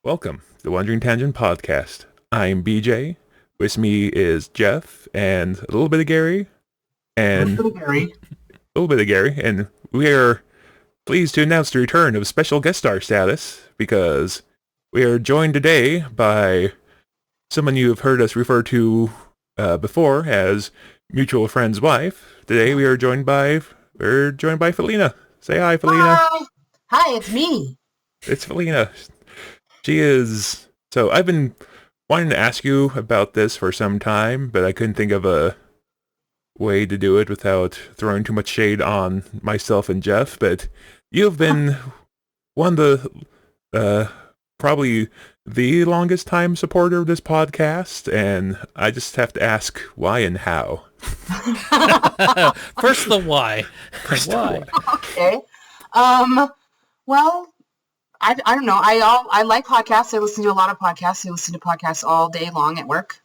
Welcome to the Wandering Tangent Podcast. I'm BJ. With me is Jeff and a little bit of Gary and a little bit of Gary, and we are pleased to announce the return of special guest star status because we are joined today by someone you have heard us refer to before as mutual friend's wife. Today we're joined by Felina. Say hi, Felina. Hi. Hi, it's me. It's Felina. She is... So I've been wanting to ask you about this for some time, but I couldn't think of a way to do it without throwing too much shade on myself and Jeff. But you've been one of the, probably the longest time supporter of this podcast, and I just have to ask why and how. First the why. Why? Okay. Well, I don't know. I like podcasts. I listen to a lot of podcasts. I listen to podcasts all day long at work.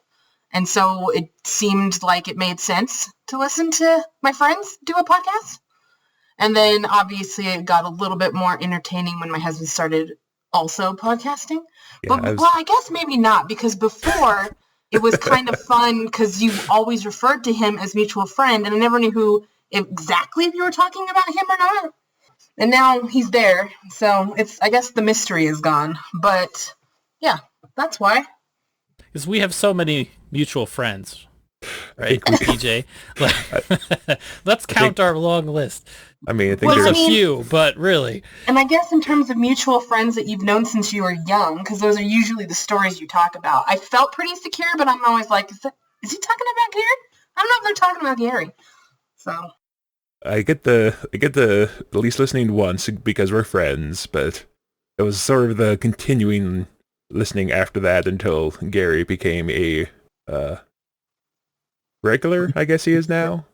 And so it seemed like it made sense to listen to my friends do a podcast. And then obviously it got a little bit more entertaining when my husband started also podcasting. Yeah, But well, I guess maybe not, because before it was kind of fun because you always referred to him as mutual friend, and I never knew who exactly if you were talking about him or not. And now he's there, so I guess the mystery is gone. But yeah, that's why. Because we have so many mutual friends, right, PJ? Let's count our long list. I mean, I think There's there's... a few, but really. And I guess in terms of mutual friends that you've known since you were young, because those are usually the stories you talk about. I felt pretty secure, but I'm always like, is he talking about Gary? I don't know if they're talking about Gary. So... I get the at least listening once because we're friends, but it was sort of the continuing listening after that until Gary became a regular, I guess he is now.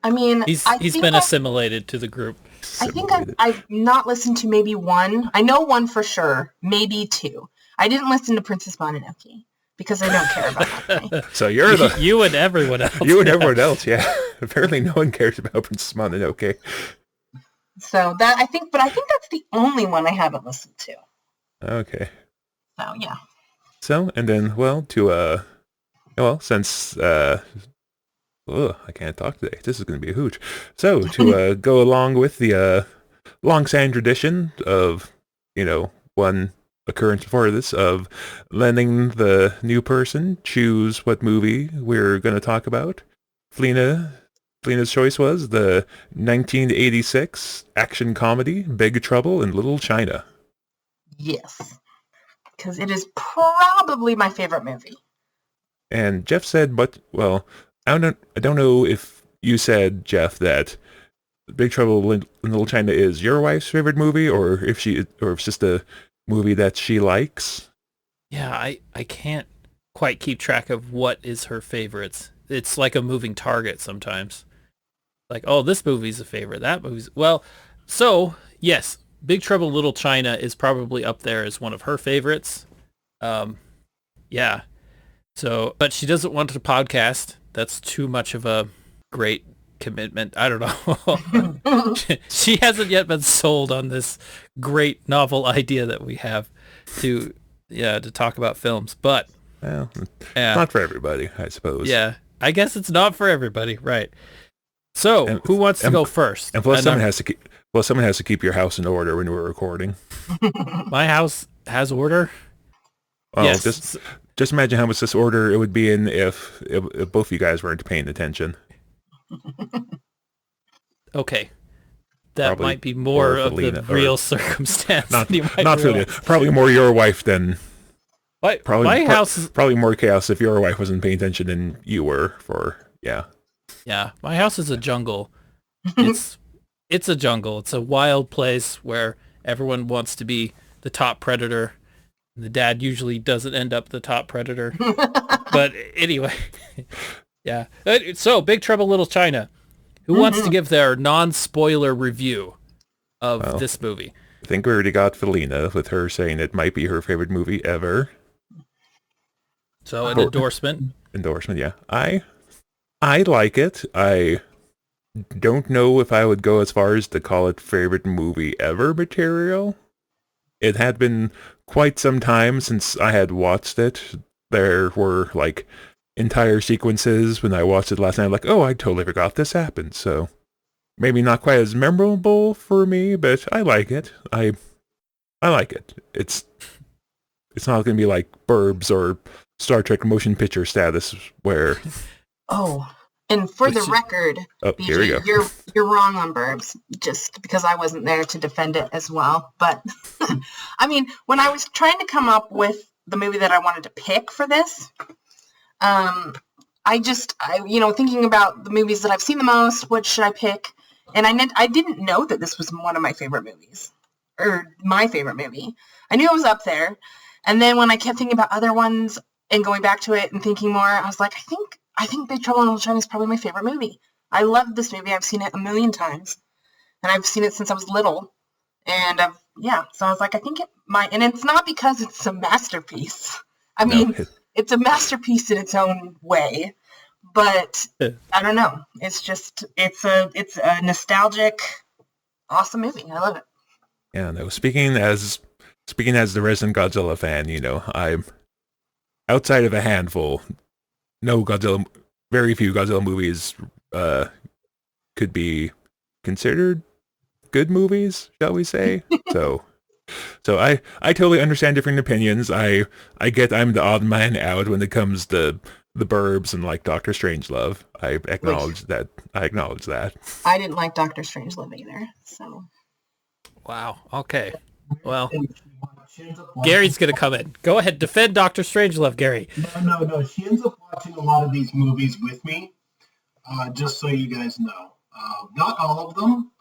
I mean, he's been assimilated to the group. I think I've not listened to maybe one. I know one for sure, maybe two. I didn't listen to Princess Mononoke because I don't care about that thing. So you're the you and everyone else. You and everyone else, yeah. Apparently, no one cares about Princess Mononoke. So I think that's the only one I haven't listened to. Okay. So yeah. So and then, since I can't talk today. This is going to be a hoot. So to go along with the long-standing tradition of one occurrence before this of letting the new person choose what movie we're going to talk about. Felina's choice was the 1986 action comedy Big Trouble in Little China. Yes, because it is probably my favorite movie. And Jeff said, I don't know if you said, Jeff, that Big Trouble in Little China is your wife's favorite movie, or if it's just a movie that she likes. Yeah, I can't quite keep track of what is her favorites. It's like a moving target sometimes. Like, oh, this movie's a favorite. That movie's... Well, so, yes, Big Trouble in Little China is probably up there as one of her favorites. Yeah. So, but she doesn't want to podcast. That's too much of a great commitment. I don't know. She hasn't yet been sold on this great novel idea that we have to talk about films. But not for everybody, I suppose. Yeah, I guess it's not for everybody, right? So, who wants to go first? And plus, someone has to keep your house in order when we're recording. My house has order. Well, yes. Just imagine how much disorder it would be in if both of you guys weren't paying attention. Okay. That Probably might be more of Felina, the real circumstance. Not really. Probably more your wife than... My house is... Probably more chaos if your wife wasn't paying attention than you were yeah. Yeah, my house is a jungle. It's a jungle. It's a wild place where everyone wants to be the top predator. The dad usually doesn't end up the top predator. But anyway, yeah. So, Big Trouble Little China. Who wants to give their non-spoiler review of this movie? I think we already got Felina with her saying it might be her favorite movie ever. So, an endorsement. Endorsement, yeah. I like it. I don't know if I would go as far as to call it favorite movie ever material. it had been quite some time since I had watched it. There were like entire sequences when I watched it last night, like, oh, I totally forgot this happened. So maybe not quite as memorable for me, but I like it. I like it. It's not going to be like Burbs or Star Trek motion picture status where. Oh, and for the record, here we go. you're wrong on Burbs, just because I wasn't there to defend it as well. But I mean, when I was trying to come up with the movie that I wanted to pick for this, thinking about the movies that I've seen the most, what should I pick? And I didn't know that this was one of my favorite movies, or my favorite movie. I knew it was up there. And then when I kept thinking about other ones and going back to it and thinking more, I was like, I think Big Trouble in Little China is probably my favorite movie. I love this movie. I've seen it a million times. And I've seen it since I was little. And so I was like, I think it might. And it's not because it's a masterpiece. I mean, it's a masterpiece in its own way. But I don't know. It's just, it's a nostalgic, awesome movie. I love it. Yeah, no, speaking as the resident Godzilla fan, I'm outside of a handful. Very few Godzilla movies could be considered good movies, shall we say? So I totally understand different opinions. I get I'm the odd man out when it comes to the Burbs and like Doctor Strangelove. I acknowledge that. I didn't like Doctor Strangelove either. So. Wow. Okay. Well, Gary's going to come in. Go ahead. Defend Doctor Strangelove, Gary. No. She ends up watching a lot of these movies with me, just so you guys know. Not all of them.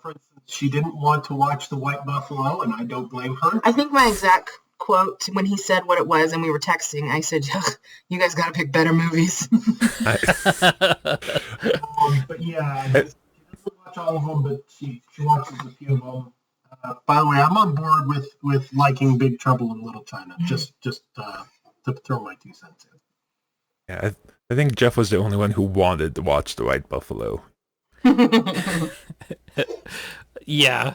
For instance, she didn't want to watch The White Buffalo, and I don't blame her. I think my exact quote, when he said what it was and we were texting, I said, you guys got to pick better movies. But yeah, she doesn't watch all of them, but she watches a few of them. By the way, I'm on board with liking Big Trouble in Little China. Just to throw my 2 cents in. Yeah, I think Jeff was the only one who wanted to watch The White Buffalo. Yeah.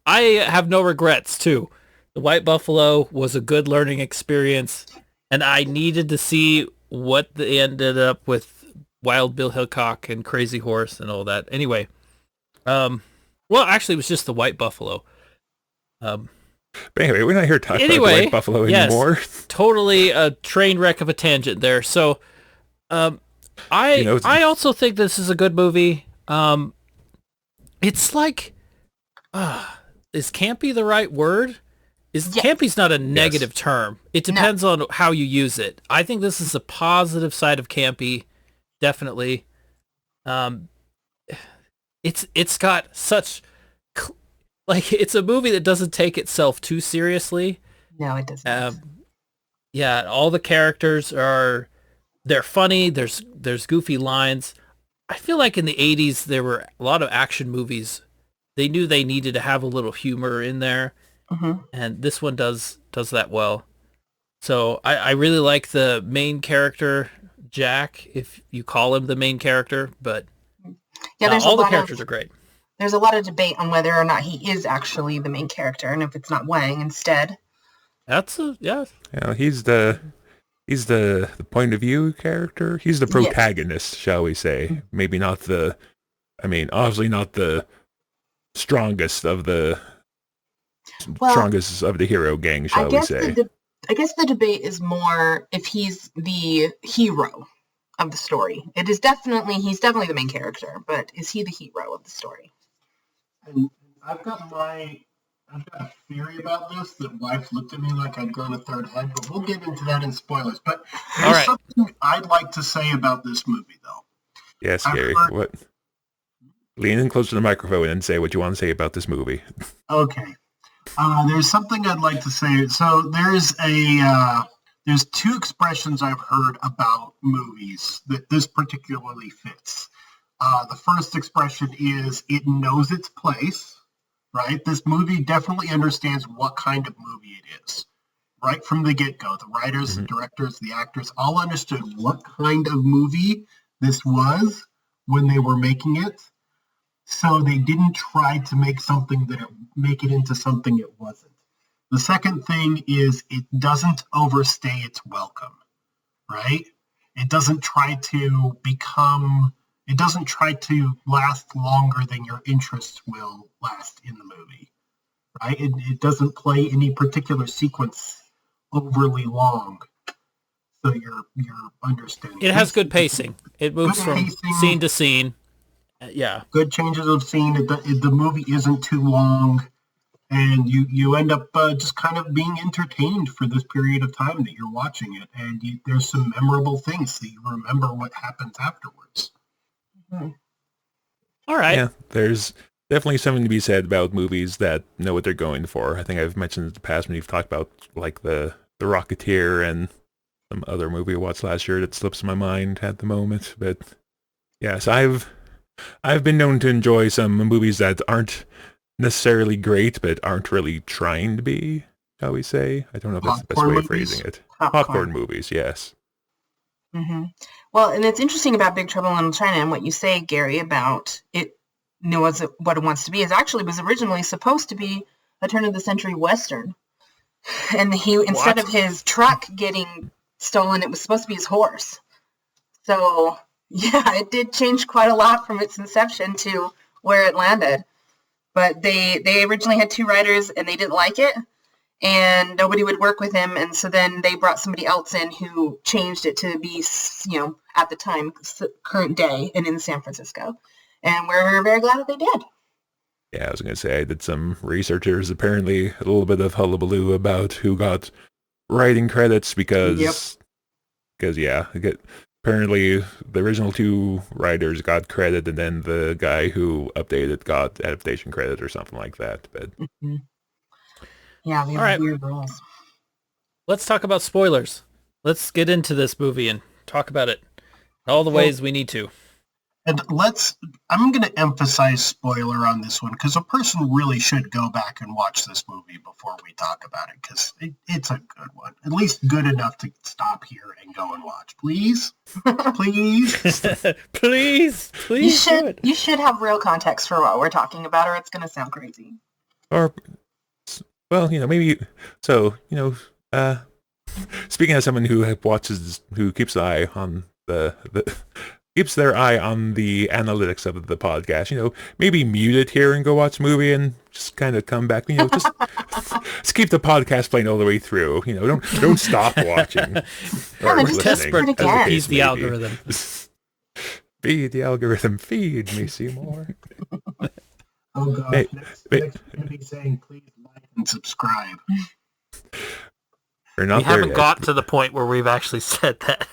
I have no regrets too. The White Buffalo was a good learning experience, and I needed to see what they ended up with Wild Bill Hickok and Crazy Horse and all that. Anyway, well, actually, it was just the White Buffalo. But anyway, we're not here talking about the White Buffalo anymore. Yes, totally a train wreck of a tangent there. So, I also think this is a good movie. It's like, is campy the right word? Campy's not a negative term. It depends on how you use it. I think this is a positive side of campy, definitely. It's got such, it's a movie that doesn't take itself too seriously. No, it doesn't. Yeah, all the characters they're funny. There's goofy lines. I feel like in the 80s there were a lot of action movies. They knew they needed to have a little humor in there, and this one does that well. So I really like the main character, Jack, if you call him the main character, but all the characters are great. There's a lot of debate on whether or not he is actually the main character, and if it's not Wang instead. Yeah, he's the point of view character. He's the protagonist, shall we say? Maybe not obviously not the strongest of the hero gang, shall we say? I guess the debate is more if he's the hero of the story. He's definitely the main character, but is he the hero of the story? And I've got a theory about this that wife looked at me like I'd grown a third head, but we'll get into that in spoilers. But there's something I'd like to say about this movie, though. Yes, Gary. What? Lean in close to the microphone and say what you want to say about this movie. Okay. There's something I'd like to say. So there's 2 expressions I've heard about movies that this particularly fits. The first expression is it knows its place, right? This movie definitely understands what kind of movie it is. Right from the get-go, the writers, the directors, the actors all understood what kind of movie this was when they were making it. so they didn't try to make make it into something it wasn't. The second thing is it doesn't overstay its welcome, right? It doesn't try to last longer than your interest will last in the movie, right? It doesn't play any particular sequence overly long. So you're understanding. It has good pacing. It moves from scene to scene. Yeah. Good changes of scene. The movie isn't too long. And you end up just kind of being entertained for this period of time that you're watching it. And there's some memorable things that you remember what happens afterwards. Mm-hmm. All right. Yeah, there's definitely something to be said about movies that know what they're going for. I think I've mentioned in the past when you've talked about like the Rocketeer and some other movie I watched last year that slips my mind at the moment. But yes, I've been known to enjoy some movies that aren't necessarily great, but aren't really trying to be, shall we say? I don't know if that's the best way of phrasing it. Popcorn movies, yes. Mm-hmm. Well, and it's interesting about Big Trouble in Little China and what you say, Gary, about it knows what it wants to be. It actually was originally supposed to be a turn-of-the-century Western. And instead of his truck getting stolen, it was supposed to be his horse. So, yeah, it did change quite a lot from its inception to where it landed. But they originally had 2 writers, and they didn't like it, and nobody would work with him. And so then they brought somebody else in who changed it to be, at the time, current day, and in San Francisco. And we're very glad that they did. Yeah, I was going to say, I did some researchers, apparently a little bit of hullabaloo about who got writing credits because apparently the original 2 writers got credit, and then the guy who updated got adaptation credit or something like that. But mm-hmm. Yeah, we have weird rules. Let's talk about spoilers. Let's get into this movie and talk about it all the ways we need to. And I'm going to emphasize spoiler on this one because a person really should go back and watch this movie before we talk about it because it's a good one. At least good enough to stop here and go and watch. Please? Please? Please You should have real context for what we're talking about or it's going to sound crazy. Or, well, maybe, so, speaking as someone who keeps an eye on keeps their eye on the analytics of the podcast, maybe mute it here and go watch a movie and just kind of come back, just keep the podcast playing all the way through, don't stop watching. Or listening, feed the algorithm. Feed the algorithm, feed me, Seymour. Oh God, next going to be saying please like and subscribe. We haven't got to the point where we've actually said that.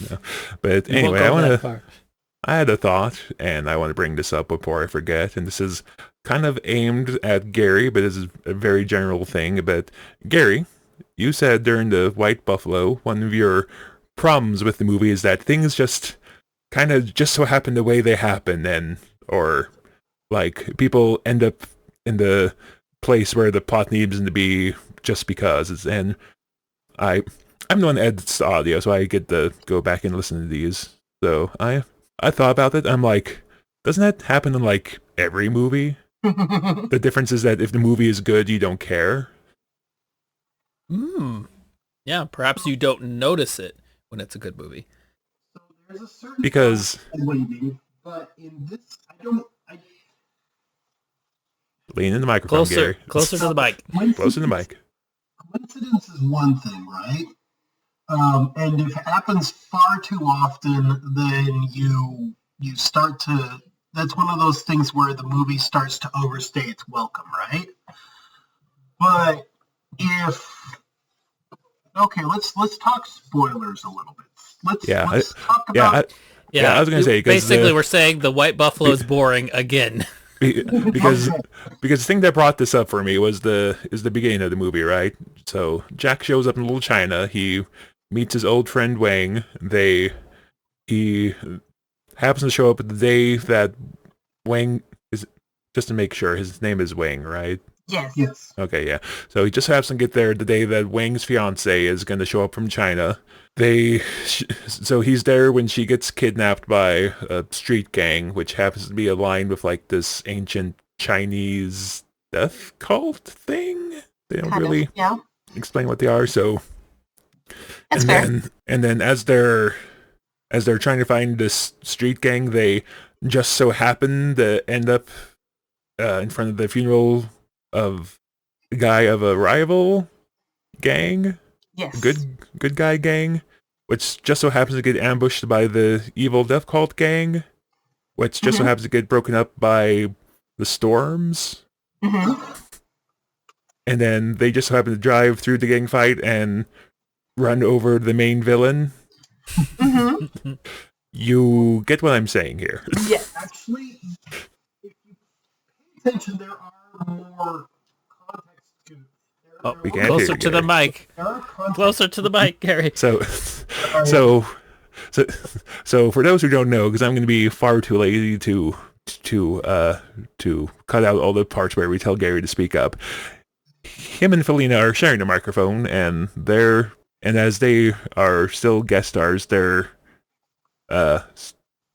No. But anyway, I had a thought, and I want to bring this up before I forget, and this is kind of aimed at Gary, but this is a very general thing. But Gary, you said during the White Buffalo, one of your problems with the movie is that things just kind of just so happen the way they happen, or like people end up in the place where the plot needs them to be just because. And I'm the one that edits the audio, so I get to go back and listen to these. So I thought about it. I'm like, doesn't that happen in like every movie? The difference is that if the movie is good, you don't care. Yeah, perhaps you don't notice it when it's a good movie. So there's a certain because waiting, but in this, lean in the microphone, Gary. Closer to the mic. Closer to the mic. Coincidence is one thing, right? And if it happens far too often, then you start to. That's one of those things where the movie starts to overstay its welcome, right? But let's talk spoilers a little bit. Let's talk about. I was gonna say basically we're saying the White Buffalo is boring again. because the thing that brought this up for me is the beginning of the movie, right? So Jack shows up in Little China. He meets his old friend Wang. He happens to show up at the day that Wang is, just to make sure his name is Wang, right? Yes. Yes. Okay, yeah. So he just happens to get there the day that Wang's fiance is going to show up from China. So he's there when she gets kidnapped by a street gang, which happens to be aligned with like this ancient Chinese death cult thing. They don't really explain what they are. So, That's and then as they're trying to find this street gang, they just so happen to end up in front of the funeral of the guy of a rival gang. Yes. Good guy gang, which just so happens to get ambushed by the evil death cult gang, which just so happens to get broken up by the storms. And then they just so happen to drive through the gang fight and run over the main villain. You get what I'm saying here. Yes. Actually, if you pay attention, there are more context to it. We can't Closer hear to the mic. Closer to the mic, Gary. So for those who don't know, because I'm going to be far too lazy to cut out all the parts where we tell Gary to speak up. Him and Felina are sharing a microphone, and as they are still guest stars, their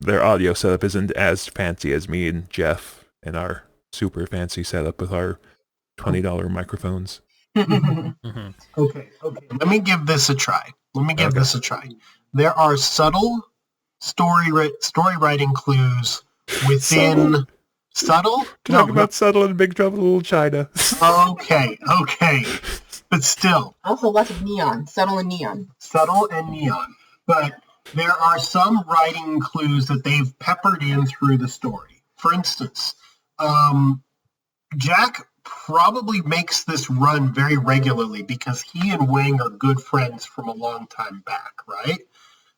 audio setup isn't as fancy as me and Jeff and our super fancy setup with our $20 microphones. Okay. Let me give this a try. There are subtle story writing clues within subtle. Talk about subtle and Big Trouble in Little China. Okay, but still. Also, lots of neon, subtle and neon. But there are some writing clues that they've peppered in through the story. For instance, Jack probably makes this run very regularly because he and Wang are good friends from a long time back, right?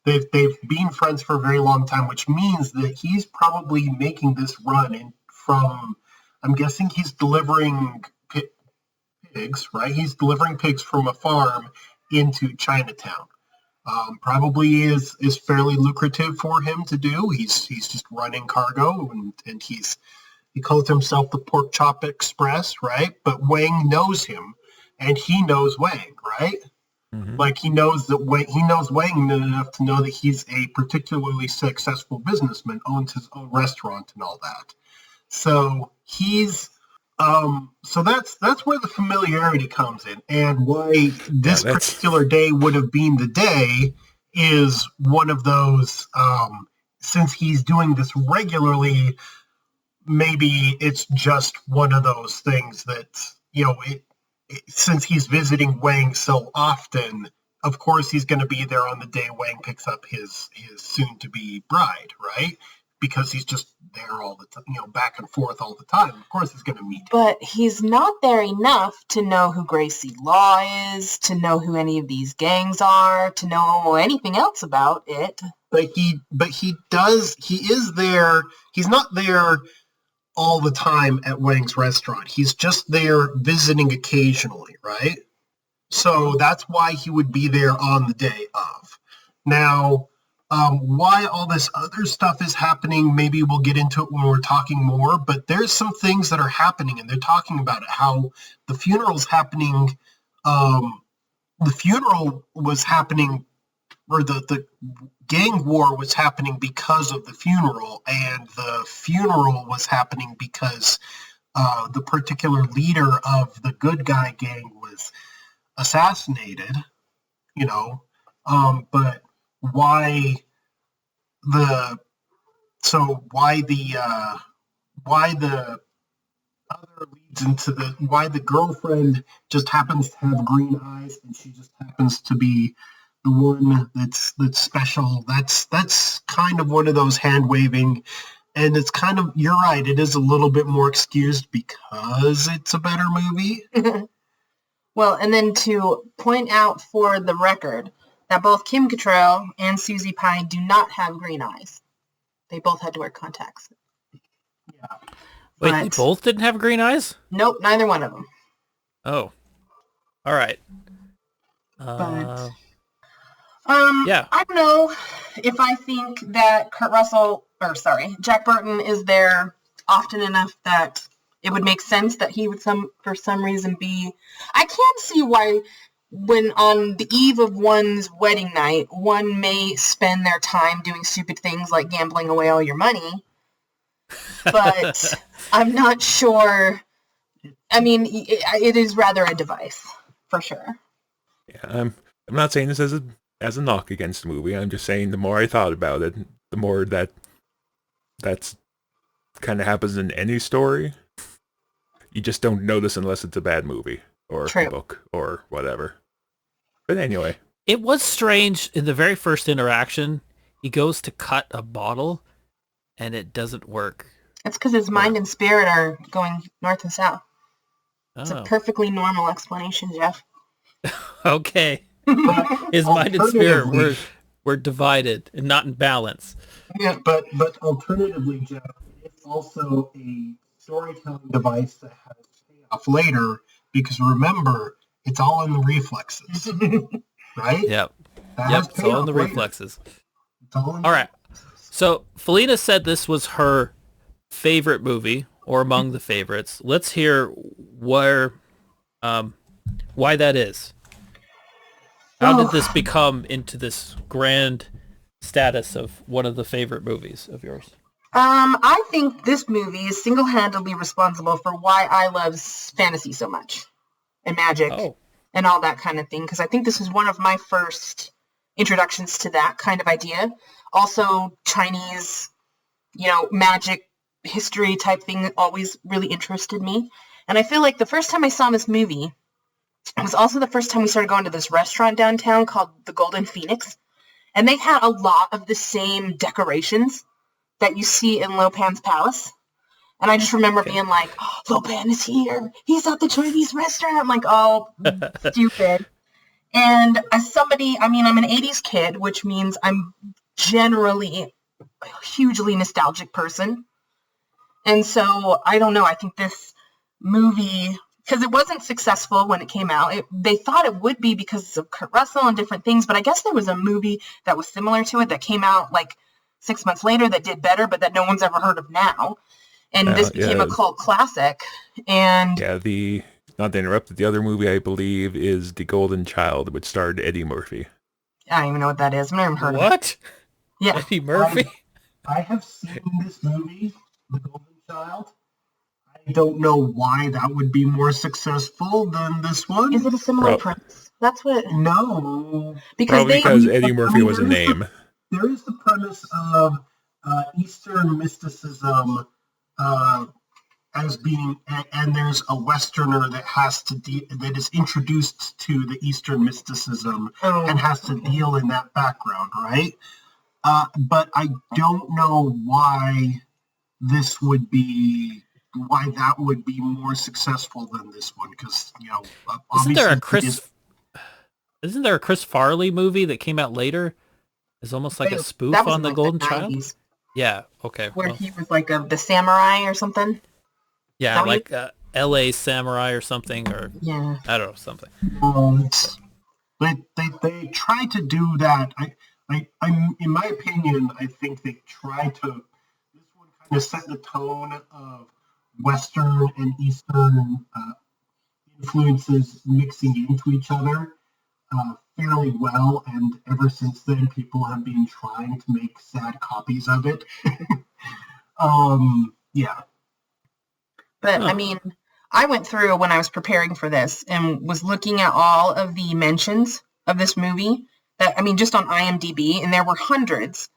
They've been friends for a very long time, which means that he's probably making this run I'm guessing he's delivering pigs, right? He's delivering pigs from a farm into Chinatown. Probably is fairly lucrative for him to do. He's just running cargo, and he calls himself the Pork Chop Express, right? But Wang knows him, and he knows Wang, right? Like he knows Wang enough to know that he's a particularly successful businessman, owns his own restaurant and all that. So so that's where the familiarity comes in, and why this particular day would have been the day is one of those. Since he's doing this regularly, maybe it's just one of those things that since he's visiting Wang so often, of course he's going to be there on the day Wang picks up his soon-to-be bride, right? Because he's just there all the time, back and forth all the time. Of course he's going to meet him. But he's not there enough to know who Gracie Law is, to know who any of these gangs are, to know anything else about it. But he is there. He's not there all the time at Wang's restaurant. He's just there visiting occasionally, right? So that's why he would be there on the day of. Now, why all this other stuff is happening, maybe we'll get into it when we're talking more, but there's some things that are happening, and they're talking about it, how the funeral's happening, the funeral was happening, or the gang war was happening because of the funeral, and the funeral was happening because the particular leader of the good guy gang was assassinated, but why the other leads into why the girlfriend just happens to have green eyes, and she just happens to be the one that's special. That's kind of one of those hand waving, and it's kind of, you're right, it is a little bit more excused because it's a better movie. Well, and then to point out for the record that both Kim Cattrall and Susie Pye do not have green eyes. They both had to wear contacts. Yeah. Wait, they both didn't have green eyes? Nope, neither one of them. Oh. All right. But, yeah. I don't know if I think that Jack Burton is there often enough that it would make sense that he would for some reason be. I can't see why, when on the eve of one's wedding night, one may spend their time doing stupid things like gambling away all your money. But I'm not sure. I mean, it is rather a device, for sure. Yeah, I'm not saying this as a knock against the movie. I'm just saying the more I thought about it, the more that's kind of happens in any story. You just don't notice unless it's a bad movie or a book or whatever. But anyway. It was strange in the very first interaction. He goes to cut a bottle and it doesn't work. It's because his mind and spirit are going north and south. It's a perfectly normal explanation, Jeff. Okay. His mind and spirit were divided and not in balance. Yeah, but alternatively, Jeff, it's also a storytelling device that has payoff later, because remember, it's all in the reflexes, right? Yep. It's all in the reflexes. All right. So Felina said this was her favorite movie, or among the favorites. Let's hear why that is. How did this become into this grand status of one of the favorite movies of yours? I think this movie is single-handedly responsible for why I love fantasy so much, and magic, and all that kind of thing, because I think this was one of my first introductions to that kind of idea. Also, Chinese, magic history type thing always really interested me. And I feel like the first time I saw this movie, it was also the first time we started going to this restaurant downtown called the Golden Phoenix. And they had a lot of the same decorations that you see in Lo Pan's palace. And I just remember being like, Lo Pan is here. He's at the Chinese restaurant. I'm like, oh, stupid. And as somebody, I'm an 80s kid, which means I'm generally a hugely nostalgic person. And so, I don't know, I think this movie, because it wasn't successful when it came out. They thought it would be because of Kurt Russell and different things, but I guess there was a movie that was similar to it that came out like 6 months later that did better, but that no one's ever heard of now. And this became a cult classic. And not to interrupt, the other movie I believe is The Golden Child, which starred Eddie Murphy. I don't even know what that is. I've never heard of it. What? Yeah. Eddie Murphy? I have seen this movie, The Golden Child. I don't know why that would be more successful than this one. Is it a similar premise? That's what... No. Because Eddie Murphy was a name. There is the premise of Eastern mysticism as being, and there's a Westerner that has to that is introduced to the Eastern mysticism and has to deal in that background, right? But I don't know why that would be more successful than this one, because isn't there a Chris Farley movie that came out later? It's almost like a spoof on the Golden Child. 90s. Yeah. Okay. Where he was like the samurai or something. Yeah, like L.A. Samurai or something, or I don't know, something. They try to do that. I'm in my opinion, I think they try to. This one kind of set the tone of Western and Eastern influences mixing into each other fairly well, and ever since then, people have been trying to make sad copies of it. Yeah. But, I went through when I was preparing for this and was looking at all of the mentions of this movie, just on IMDb, and there were hundreds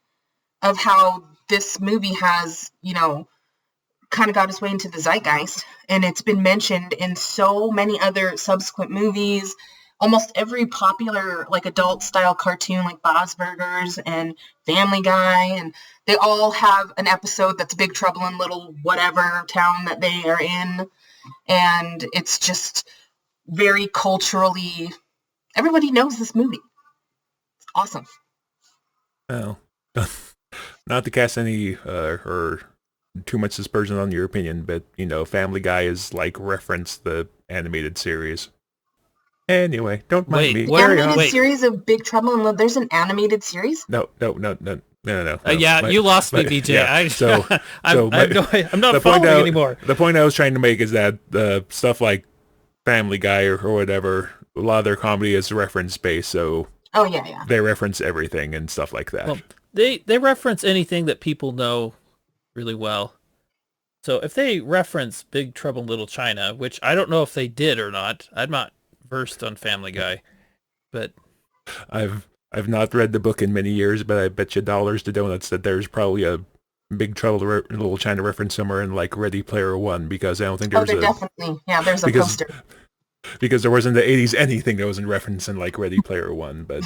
of how this movie has, kind of got its way into the zeitgeist, and it's been mentioned in so many other subsequent movies. Almost every popular, adult-style cartoon, like Bob's Burgers and Family Guy, and they all have an episode that's Big Trouble in Little whatever town that they are in, and it's just very culturally... Everybody knows this movie. It's awesome. Well, not to cast any or too much dispersion on your opinion, but, Family Guy is reference the animated series. Anyway, don't mind me. Animated series of Big Trouble in Little. There's an animated series? No. No. Yeah, you lost me, BJ. Yeah, I'm not following anymore. The point I was trying to make is that stuff like Family Guy or whatever, a lot of their comedy is reference based, so they reference everything and stuff like that. Well, they reference anything that people know really well. So if they reference Big Trouble in Little China, which I don't know if they did or not, I'm not versed on Family Guy, but I've not read the book in many years, but I bet you dollars to donuts that there's probably a Big Trouble in Little China reference somewhere in like Ready Player One, because I don't think there's there's a poster. Because there wasn't in the 80s anything that was in reference in like Ready Player One, but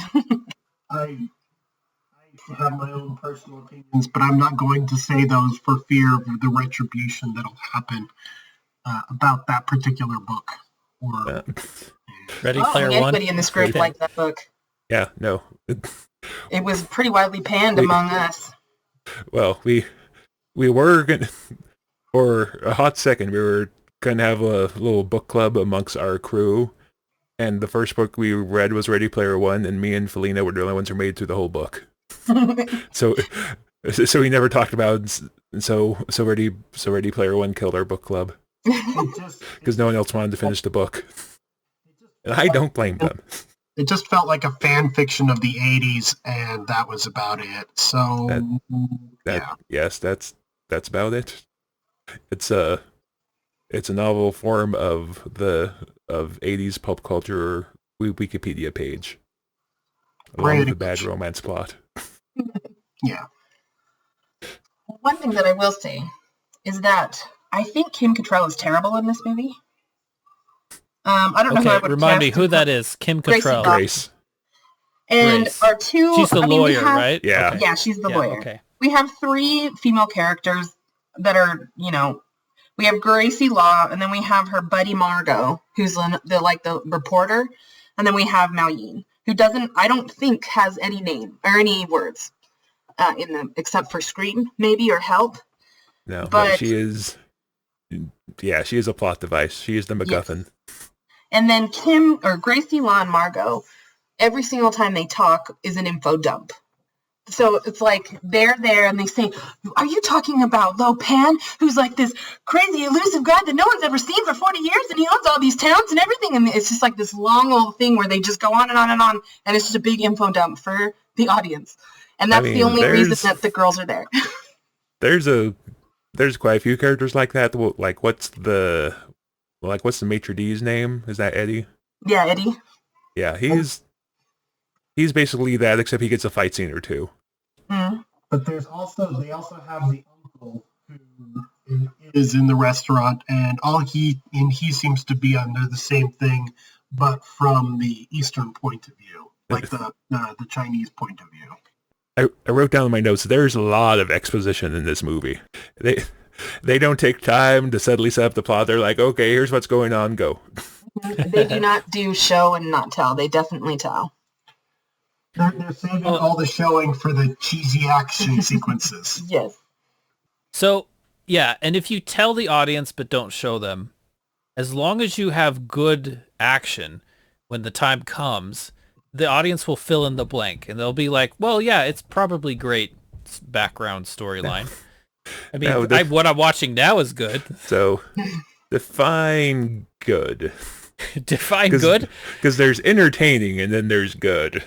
I have my own personal opinions, but I'm not going to say those for fear of the retribution that'll happen about that particular book. Or Ready Player One. Anybody in this group liked that book. Yeah, no. It was pretty widely panned among us. Well, we were gonna, for a hot second, we were going to have a little book club amongst our crew, and the first book we read was Ready Player One, and me and Felina were the only ones who made it through the whole book. so we never talked about it, so Ready Player One killed our book club because no one else wanted to finish the book, and I don't blame them. It just felt like a fan fiction of the 80s, and that was about it. So yes, that's about it. It's a novel form of 80s pop culture Wikipedia page, along with a bad romance plot. Yeah. One thing that I will say is that I think Kim Cattrall is terrible in this movie. I don't know who I would remind me who that is. Kim Cattrall. Grace. And Grace. our two... She's the lawyer, right? Yeah. Okay. Yeah, she's the lawyer. Okay. We have 3 female characters that are, we have Gracie Law, and then we have her buddy Margot, who's the reporter, and then we have Mao Yin, who I don't think has any name or any words in them, except for scream, maybe, or help. No, but she is... Yeah, she is a plot device. She is the MacGuffin. Yes. And then Gracie Law and Margot, every single time they talk is an info dump. So it's like they're there and they say, "Are you talking about Lo Pan, who's like this crazy elusive guy that no one's ever seen for 40 years and he owns all these towns and everything?" And it's just like this long old thing where they just go on and on and on, and it's just a big info dump for the audience. And that's the only reason that the girls are there. There's quite a few characters like that. Like what's the maitre d's name? Is that Eddie? Yeah, Eddie. Yeah, he's basically that, except he gets a fight scene or two. Mm. But they also have the uncle who is in the restaurant, and he seems to be under the same thing, but from the Eastern point of view, like the Chinese point of view. I wrote down in my notes, there's a lot of exposition in this movie. They don't take time to subtly set up the plot. They're like, okay, here's what's going on, go. They do not do show and not tell. They definitely tell. They're saving all the showing for the cheesy action sequences. Yes. So, yeah, and if you tell the audience but don't show them, as long as you have good action when the time comes, the audience will fill in the blank, and they'll be like, well, yeah, it's probably great background storyline. I mean, what I'm watching now is good. So, define good. Define good? Because there's entertaining and then there's good.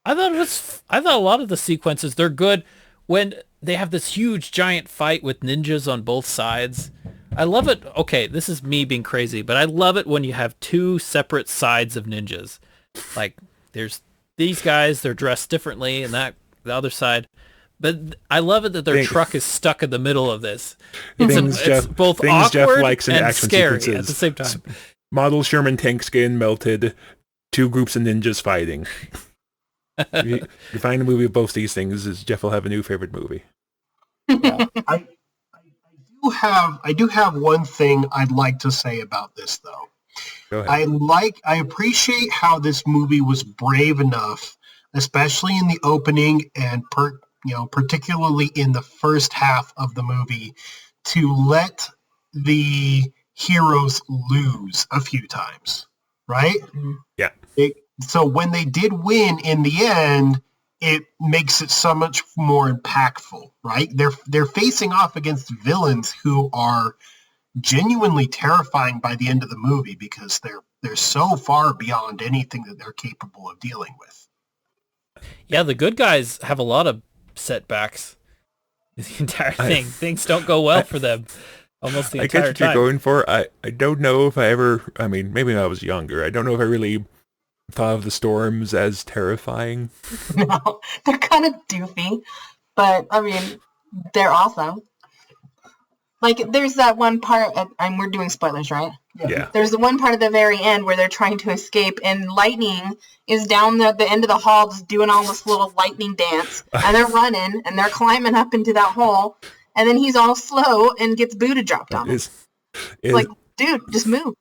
I thought a lot of the sequences, they're good when they have this huge giant fight with ninjas on both sides. I love it. Okay, this is me being crazy, but I love it when you have 2 separate sides of ninjas. Like, there's these guys, they're dressed differently, and the other side. But I love it that their truck is stuck in the middle of this. It's both awkward Jeff likes in and action scary sequences. at the same time. Model Sherman tank skin melted, 2 groups of ninjas fighting. You find a movie of both these things, Jeff will have a new favorite movie. Yeah. I do have one thing I'd like to say about this, though. Go ahead. I appreciate how this movie was brave enough, especially in the opening and particularly in the first half of the movie, to let the heroes lose a few times, right? Yeah. So when they did win in the end, it makes it so much more impactful, right? They're facing off against villains who are genuinely terrifying by the end of the movie because they're so far beyond anything that they're capable of dealing with. Yeah, the good guys have a lot of setbacks. The entire thing. Things don't go well for them almost the entire time. I get what you're going for. I don't know if I ever, I mean, maybe when I was younger, I don't know if I really thought of the storms as terrifying. No, they're kind of doofy, but I mean, they're awesome. Like, there's that one part, and we're doing spoilers, right? Yeah. There's the one part at the very end where they're trying to escape, and Lightning is down the end of the hall just doing all this little lightning dance, and they're running, and they're climbing up into that hole, and then he's all slow and gets Buddha dropped on him. It's like, dude, just move.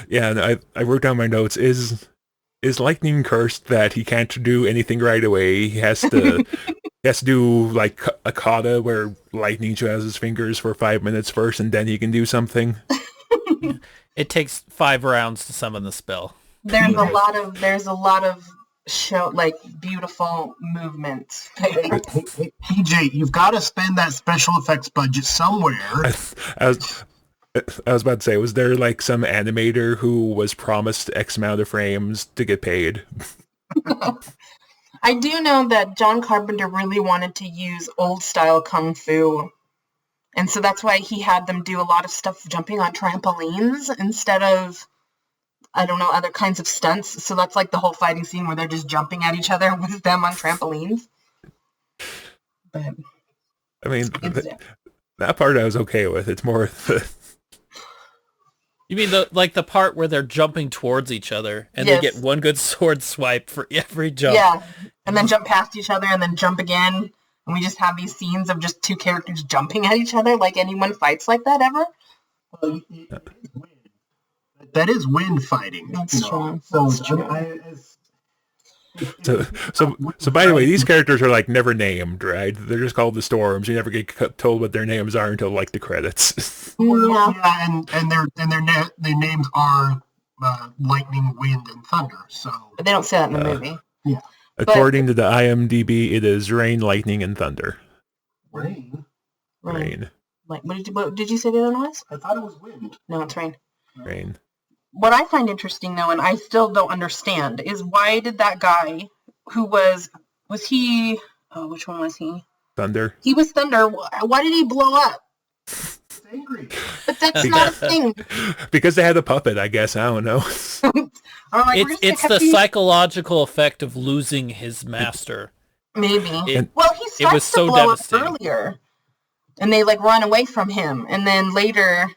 Yeah, and I wrote down my notes. Is Lightning cursed that he can't do anything right away? He has to... He has to do like a kata where Lightning shows his fingers for 5 minutes first, and then he can do something. It takes 5 rounds to summon the spell. There's a lot of show like beautiful movements. Hey, PJ, you've got to spend that special effects budget somewhere. I was about to say, was there like some animator who was promised X amount of frames to get paid? I do know that John Carpenter really wanted to use old-style kung fu, and so that's why he had them do a lot of stuff jumping on trampolines instead of, I don't know, other kinds of stunts. So that's like the whole fighting scene where they're just jumping at each other with them on trampolines. But I mean, that part I was okay with. It's more You mean the part where they're jumping towards each other and they get one good sword swipe for every jump? Yeah, and then jump past each other and then jump again. And we just have these scenes of just two characters jumping at each other like anyone fights like that ever. Well, that is wind fighting. That's true. So by the way, these characters are like never named, right? They're just called the Storms. You never get told what their names are until like the credits. Yeah, and their names are Lightning, Wind, and Thunder. So but they don't say that in the movie. Yeah. According to the IMDb, it is Rain, Lightning, and Thunder. Rain. Like, what did you say the other one was? I thought it was Wind. No, it's Rain. Rain. What I find interesting, though, and I still don't understand, is why did that guy who was he, which one was he? Thunder. He was Thunder. Why did he blow up? He's angry. But that's not a thing. Because they had a puppet, I guess. I don't know. It's the psychological effect of losing his master. Maybe. It he was starts so to blow up devastating. earlier, and they like run away from him, and then later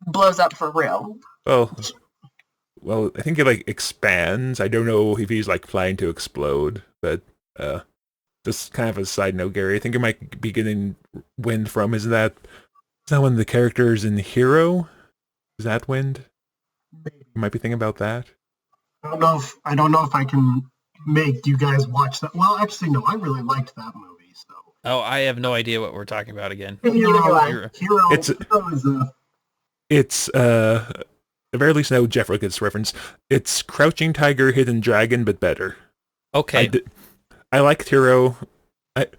blows up for real. Well, I think it like expands. I don't know if he's like planning to explode, but just kind of a side note, Gary. I think it might be getting wind from. Is that one of the characters in Hero? Is that wind? You might be thinking about that. I don't know if I can make you guys watch that. Well, actually, no. I really liked that movie. So. Oh, I have no idea what we're talking about again. Hero It's at the very least, now Jeff gets reference. It's Crouching Tiger, Hidden Dragon, but better. Okay. I liked Hero. I've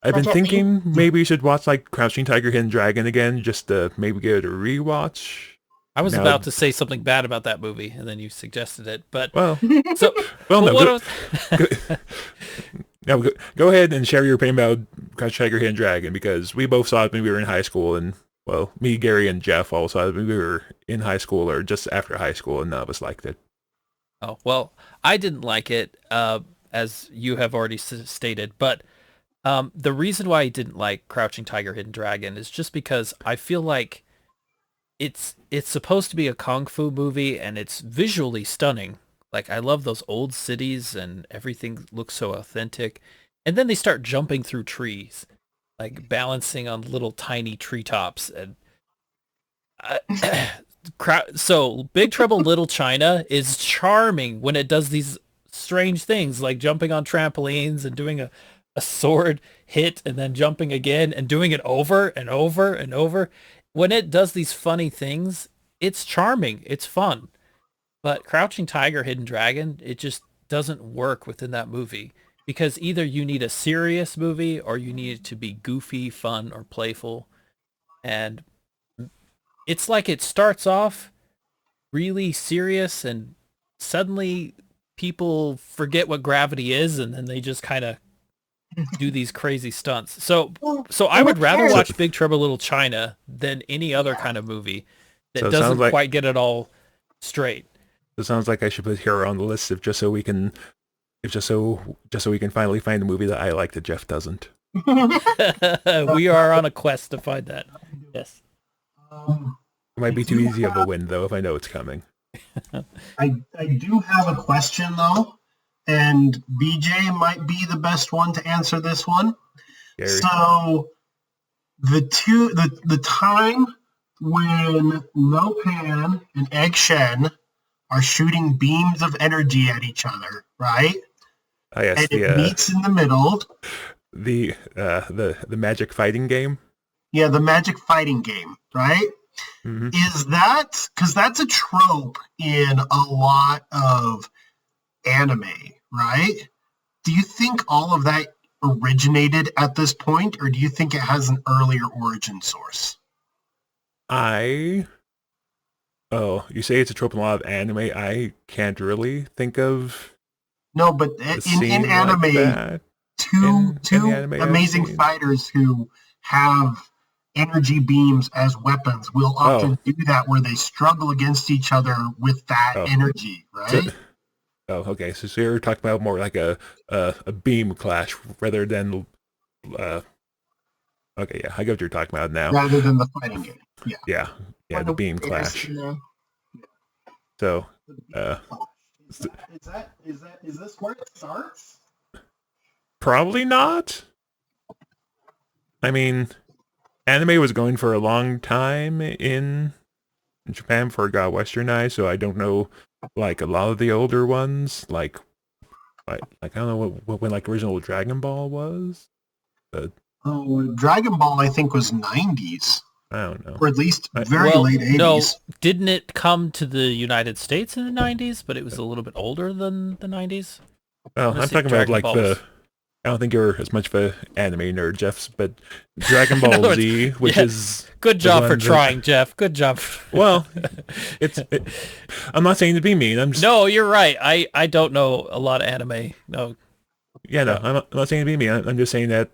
been thinking maybe you should watch like Crouching Tiger, Hidden Dragon again, just to maybe give it a rewatch. I was about to say something bad about that movie, and then you suggested it. But go ahead and share your opinion about Crouching Tiger, Hidden Dragon, because we both saw it when we were in high school, and well, me, Gary, and Jeff all saw it when we were in high school or just after high school, and none of us liked it. Oh, well, I didn't like it, as you have already stated, but the reason why I didn't like Crouching Tiger, Hidden Dragon is just because I feel like it's supposed to be a kung fu movie, and it's visually stunning. Like, I love those old cities, and everything looks so authentic. And then they start jumping through trees, like balancing on little tiny treetops. And so Big Trouble in Little China is charming when it does these strange things, like jumping on trampolines and doing a sword hit and then jumping again and doing it over and over and over. When it does these funny things, it's charming. It's fun. But Crouching Tiger, Hidden Dragon, it just doesn't work within that movie. because either you need a serious movie or you need it to be goofy, fun, or playful. And it's like it starts off really serious and suddenly people forget what gravity is and then they just kind of do these crazy stunts. So I would rather watch Big Trouble in Little China than any other kind of movie that doesn't quite get it all straight. It sounds like I should put Hero on the list just so we can finally find a movie that I like that Jeff doesn't. We are on a quest to find that. Yes. It might be too easy of a win though if I know it's coming. I do have a question though, and BJ might be the best one to answer this one. Gary. So the time when Lopan and Egg Shen are shooting beams of energy at each other, right? Oh, yes, and it meets in the middle. The magic fighting game? Yeah, the magic fighting game, right? Mm-hmm. Is that, because that's a trope in a lot of anime, right? Do you think all of that originated at this point, or do you think it has an earlier origin source? Oh, you say it's a trope in a lot of anime. I can't really think of. No, but in anime, like two amazing fighters who have energy beams as weapons will often do that, where they struggle against each other with that energy, right? Okay. So you're talking about more like a beam clash rather than. Okay, yeah, I get what you're talking about now. Rather than the fighting game. Yeah, the beam clash. So, is this where it starts? Probably not. I mean, anime was going for a long time in Japan before it got westernized, so I don't know, like, a lot of the older ones, like I don't know when like original Dragon Ball was. But Dragon Ball, I think, was 90s. I don't know. Or at least very late 80s. No, didn't it come to the United States in the 90s, but it was a little bit older than the 90s? Well, I'm talking about like I don't think you're as much of an anime nerd, Jeff, but Dragon Ball Z, which is... Good job for trying, Jeff. Good job. Well, I'm not saying to be mean. I'm just... No, you're right. I don't know a lot of anime. No. Yeah, no, I'm not saying to be mean. I'm just saying that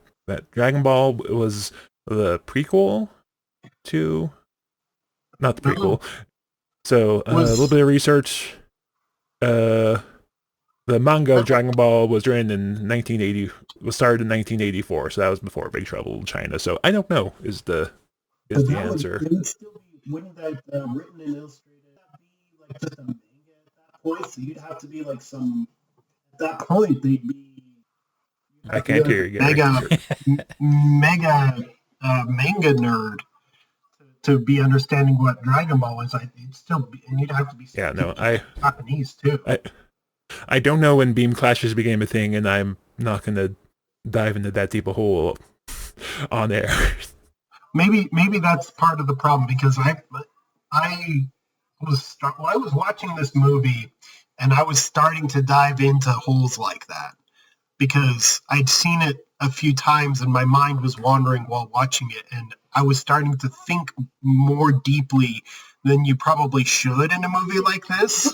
Dragon Ball was the prequel to... Not the prequel. So, a little bit of research. The manga of Dragon Ball was written in was started in 1984, so that was before Big Trouble in China. So I don't know is the answer. Wouldn't that written and illustrated be like just a manga at that point? So you'd have to be like some. At that point, they'd be. I can't hear you. Mega manga nerd to be understanding what Dragon Ball is. And you'd have to be. Yeah, no, Japanese too. I don't know when beam clashes became a thing, and I'm not going to dive into that deep a hole on air. Maybe that's part of the problem, because I was watching this movie, and I was starting to dive into holes like that, because I'd seen it a few times, and my mind was wandering while watching it, and I was starting to think more deeply than you probably should in a movie like this.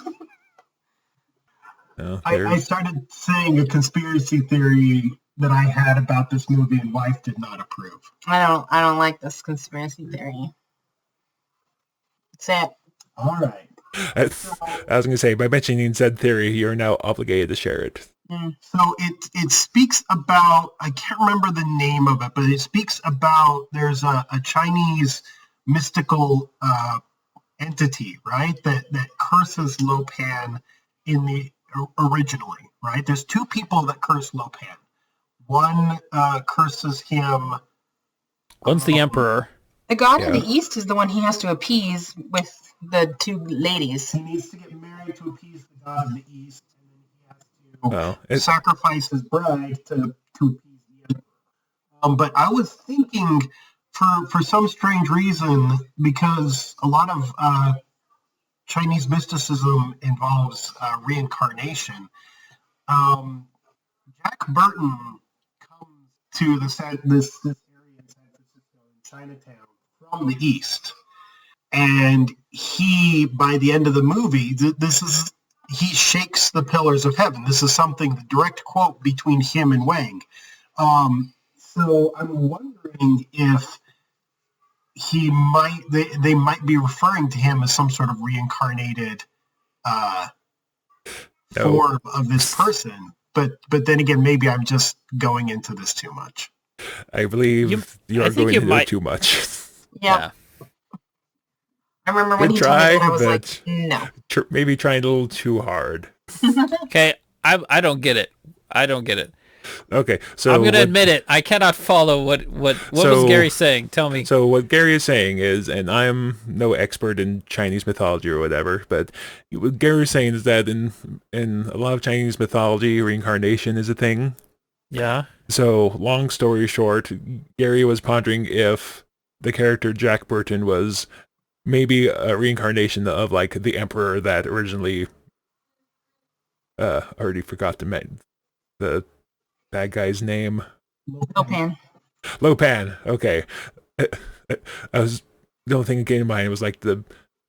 No, I started saying a conspiracy theory that I had about this movie, and wife did not approve. I don't like this conspiracy theory. That's it. All right. I was going to say, by mentioning said theory, you're now obligated to share it. So it speaks about, I can't remember the name of it, but it speaks about there's a Chinese mystical entity, right, that curses Lopan originally, right? There's two people that curse Lopan. One curses him. One's the emperor. The god of the east is the one he has to appease with the two ladies. He needs to get married to appease the god of the east, and then he has to sacrifice his bride to appease the emperor. But I was thinking, for some strange reason, because a lot of Chinese mysticism involves reincarnation. Jack Burton comes to this area in San Francisco, in Chinatown, from the East. And he, by the end of the movie, he shakes the pillars of heaven. This is something, the direct quote between him and Wang. So I'm wondering if they might be referring to him as some sort of reincarnated form of this person. But then again, maybe I'm just going into this too much. I believe you are going into it too much. Yeah. I remember when he told me that, I was like, no. Maybe trying a little too hard. Okay, I don't get it. Okay, so I'm going to admit it. I cannot follow what was Gary saying? Tell me. So what Gary is saying is, and I'm no expert in Chinese mythology or whatever, but what Gary is saying is that in a lot of Chinese mythology, reincarnation is a thing. Yeah. So long story short, Gary was pondering if the character Jack Burton was maybe a reincarnation of like the emperor that originally already forgot the bad guy's name. Lopan. Okay. The only thing that came to mind was like the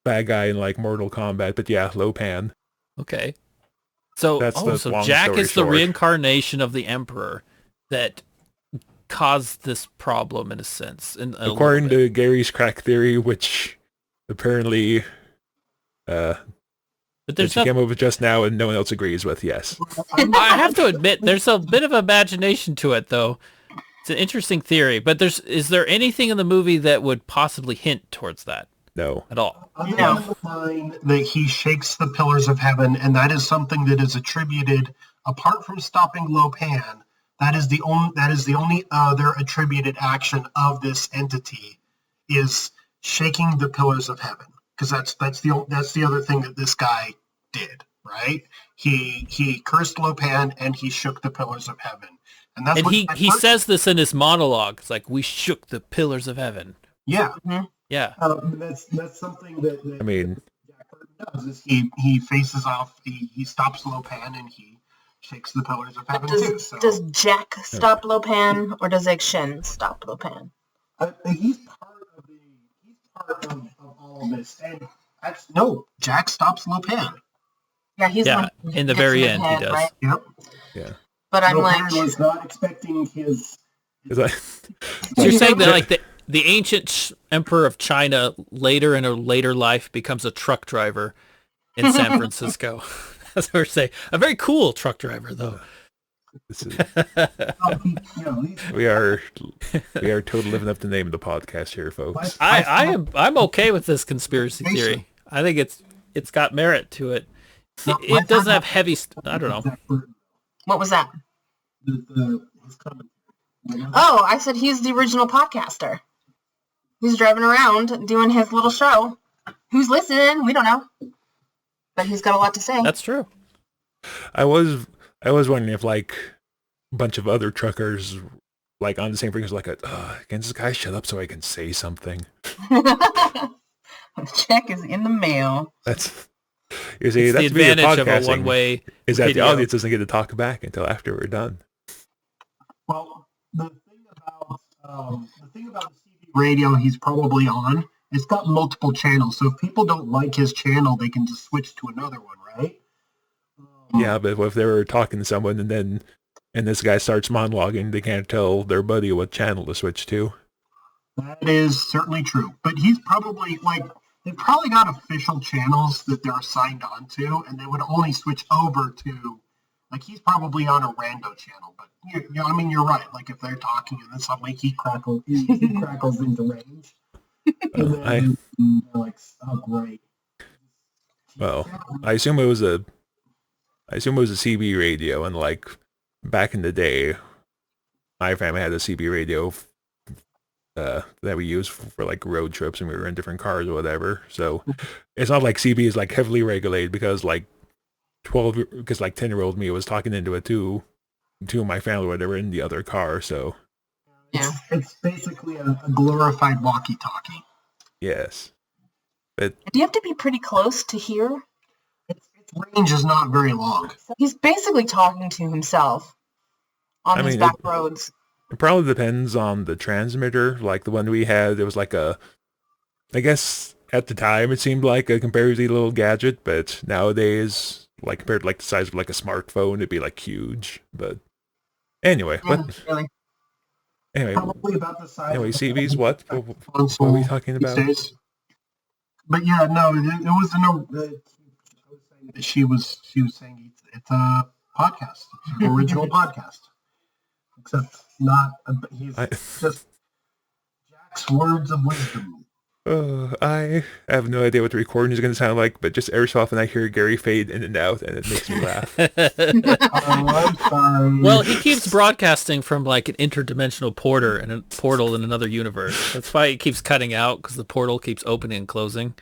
bad guy in like Mortal Kombat, but yeah, Lopan. Okay. So Jack is the reincarnation of the emperor that caused this problem in a sense. According to Gary's crack theory, which apparently but there's came over just now and no one else agrees with, yes. I have to admit, there's a bit of imagination to it, though. It's an interesting theory, but is there anything in the movie that would possibly hint towards that? No. At all? No. The line that he shakes the pillars of heaven, and that is something that is attributed, apart from stopping Lopan, that is the only other attributed action of this entity is shaking the pillars of heaven. Because that's the other thing that this guy did, right? He cursed Lopan and he shook the pillars of heaven, and he says this in his monologue. It's like, we shook the pillars of heaven. Yeah, yeah. That's something that I mean, Jack Burton does. Is he faces off, he stops Lopan and he shakes the pillars of heaven too. So. Does Jack stop Lopan or does Egg Shen stop Lopan? He's part of all of this. And no, Jack stops Lopan. Yeah, he's in the very end, he does. Right? Yep. Yeah. But I'm Lopan was not expecting his. So you're saying that like the ancient emperor of China later in a later life becomes a truck driver in San Francisco. That's what we're saying. A very cool truck driver, though. We are totally living up to the name of the podcast here, folks. I'm okay with this conspiracy theory. I think it's got merit to it. It doesn't have heavy. I don't know. What was that? Oh, I said he's the original podcaster. He's driving around doing his little show. Who's listening? We don't know. But he's got a lot to say. That's true. I was wondering if like a bunch of other truckers like on the same frequency, like, can this guy shut up so I can say something? The check is in the mail. That's the advantage of a one-way is that radio. The audience doesn't get to talk back until after we're done. Well, the thing about the CB radio he's probably on, it's got multiple channels. So if people don't like his channel, they can just switch to another one, right? Yeah, but if they were talking to someone and this guy starts monologuing, they can't tell their buddy what channel to switch to. That is certainly true. But he's probably they've probably got official channels that they're signed on to, and they would only switch over to, he's probably on a rando channel. But you're right. Like if they're talking and then suddenly he crackles into range, and then they're like, oh great. Well, I assume it was a CB radio, and like back in the day, my family had a CB radio that we used for like road trips, and we were in different cars or whatever. So it's not like CB is like heavily regulated because like 10-year-old me was talking into it to my family or whatever in the other car. So yeah, it's basically a glorified walkie-talkie. Yes, but do you have to be pretty close to hear? Its range is not very long. He's basically talking to himself. on these back roads. It probably depends on the transmitter. Like the one we had, it was like I guess at the time it seemed like a comparatively little gadget, but nowadays, like compared to like the size of like a smartphone, it'd be like huge. But anyway, Really. Anyway, probably about the size. Anyway, CVs, what are we talking about? But yeah, no, it was I was saying that she was saying it's a podcast, it's an original podcast, except not. He's just Jack's words of wisdom. I have no idea what the recording is going to sound like, but just every so often I hear Gary fade in and out, and it makes me laugh. I'm sorry. Well, he keeps broadcasting from like an interdimensional portal in another universe. That's why it keeps cutting out, because the portal keeps opening and closing.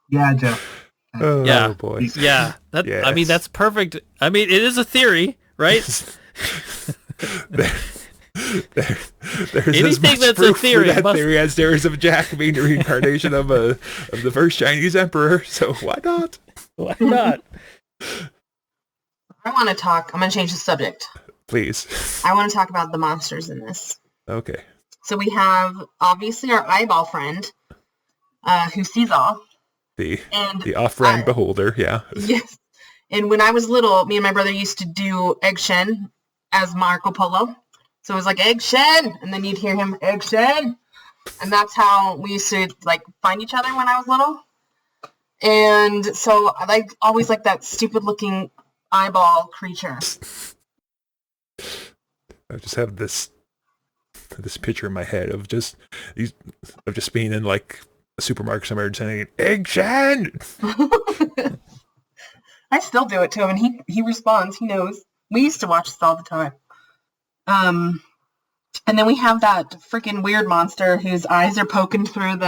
Yeah, Jeff. Oh boy. Yeah. Yes. I mean, that's perfect. I mean, it is a theory, right? There's Anything as much that's proof a theory, for that theory as there is of Jack being the reincarnation of the first Chinese emperor. So why not? Why not? I want to talk. I'm going to change the subject. Please. I want to talk about the monsters in this. Okay. So we have obviously our eyeball friend, who sees all. The off-brand beholder, yeah. Yes. And when I was little, me and my brother used to do Egg Shen as Marco Polo. So it was like, Egg Shen! And then you'd hear him, Egg Shen! And that's how we used to, like, find each other when I was little. And so I always like that stupid-looking eyeball creature. I just have this picture in my head of just being in, like, a supermarket somewhere and saying, Egg Shen! I still do it to him, and he responds. He knows. We used to watch this all the time. And then we have that freaking weird monster whose eyes are poking through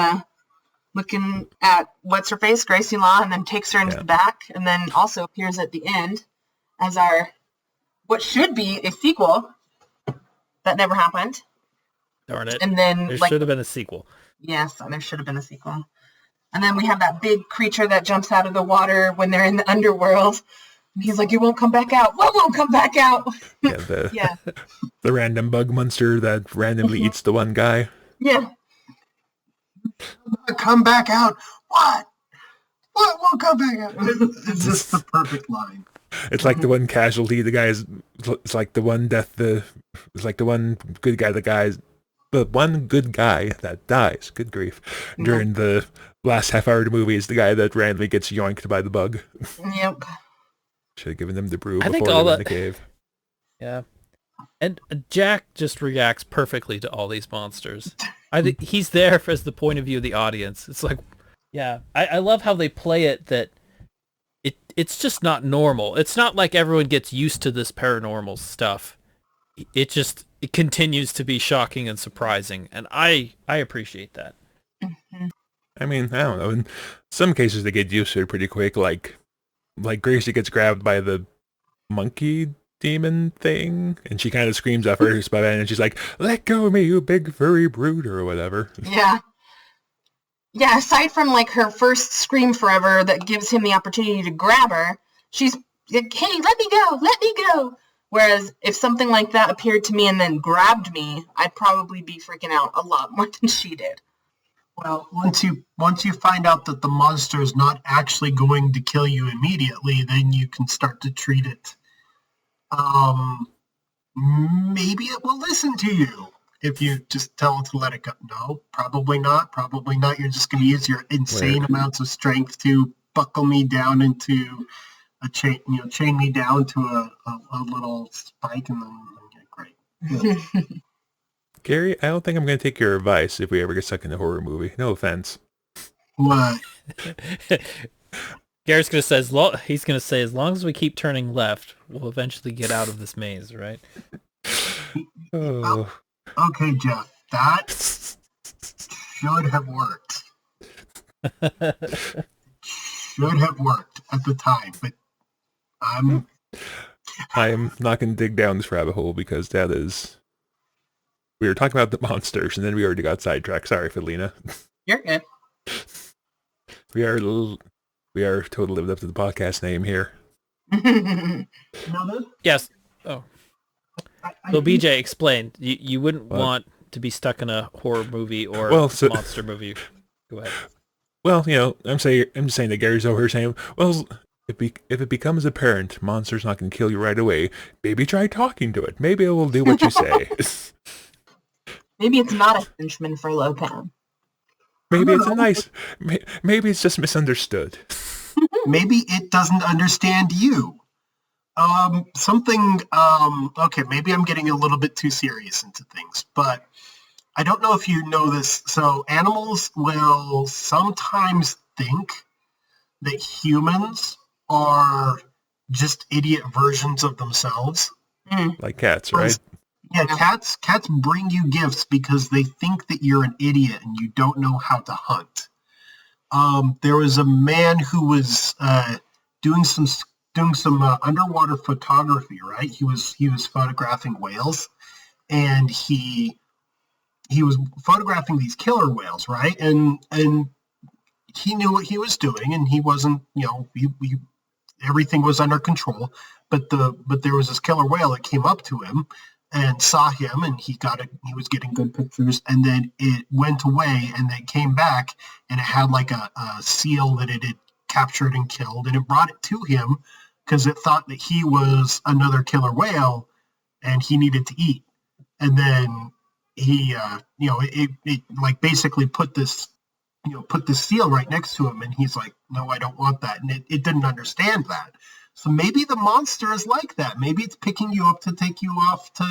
looking at what's-her-face, Gracie Law, and then takes her into the back, and then also appears at the end as what should be a sequel that never happened. Darn it. And then there should have been a sequel. Yes, there should have been a sequel. And then we have that big creature that jumps out of the water when they're in the underworld. And he's like, "You won't come back out." What won't come back out? Yeah, the random bug monster that randomly eats the one guy. Yeah. Come back out. What? What won't come back out? It's just the perfect line. It's like the one casualty. It's like the one death. It's like the one good guy. The one good guy that dies. Good grief! During the last half hour of the movie is the guy that randomly gets yoinked by the bug. Yep. Should have given them the brew I before think they all went in the cave. Yeah. And Jack just reacts perfectly to all these monsters. I think he's there as the point of view of the audience. It's like, yeah, I love how they play it, that it's just not normal. It's not like everyone gets used to this paranormal stuff. It continues to be shocking and surprising, and I appreciate that. Mm-hmm. I mean, I don't know. In some cases, they get used to it pretty quick. Like Gracie gets grabbed by the monkey demon thing, and she kind of screams at first, but then she's like, "Let go of me, you big furry brute," or whatever. Yeah. Yeah, aside from like her first scream forever that gives him the opportunity to grab her, she's like, "Hey, let me go, let me go." Whereas if something like that appeared to me and then grabbed me, I'd probably be freaking out a lot more than she did. Well, once you find out that the monster is not actually going to kill you immediately, then you can start to treat it. Maybe it will listen to you if you just tell it to let it go. No, probably not. Probably not. You're just going to use your insane amounts of strength to buckle me down into a chain. Chain me down to a little spike, and then great. Yeah. Gary, I don't think I'm going to take your advice if we ever get stuck in a horror movie. No offense. What? Gary's going to say, as long as we keep turning left, we'll eventually get out of this maze, right? Oh. Okay, Jeff. That should have worked. Should have worked at the time, but I'm not going to dig down this rabbit hole because that is... We were talking about the monsters, and then we already got sidetracked. Sorry, Felina. You're good. We are totally lived up to the podcast name here. Yes. Oh. So BJ, explain. You wouldn't want to be stuck in a horror movie or monster movie. Go ahead. Well, I'm just saying that Gary's over here saying, well, if it becomes apparent monster's not going to kill you right away, maybe try talking to it. Maybe it will do what you say. Maybe it's not a henchman for Lopan. Maybe it's maybe it's just misunderstood. Maybe it doesn't understand you. Okay, maybe I'm getting a little bit too serious into things, but I don't know if you know this. So animals will sometimes think that humans are just idiot versions of themselves. Like cats, right? Yeah, cats bring you gifts because they think that you're an idiot and you don't know how to hunt. There was a man who was doing some underwater photography, right? He was photographing whales, and he was photographing these killer whales, right? And he knew what he was doing, and he wasn't, everything was under control. But there was this killer whale that came up to him and saw him, and he was getting good pictures, and then it went away, and then came back, and it had like a seal that it had captured and killed, and it brought it to him because it thought that he was another killer whale and he needed to eat. And then he it like basically put this seal right next to him, and he's like, no, I don't want that. And it didn't understand that. So maybe the monster is like that. Maybe it's picking you up to take you off to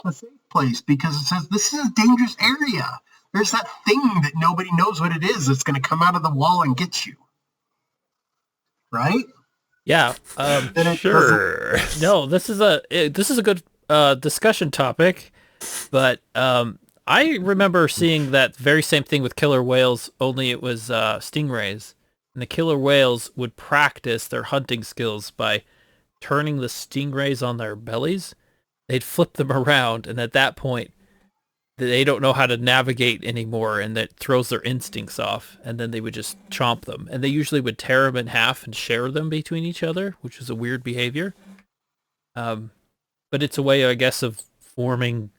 a safe place because it says this is a dangerous area. There's that thing that nobody knows what it is that's going to come out of the wall and get you. Right? Yeah. Sure. No, this is a good discussion topic, but I remember seeing that very same thing with killer whales, only it was stingrays. And the killer whales would practice their hunting skills by turning the stingrays on their bellies. They'd flip them around, and at that point, they don't know how to navigate anymore, and that throws their instincts off, and then they would just chomp them. And they usually would tear them in half and share them between each other, which is a weird behavior. But it's a way, I guess, of forming,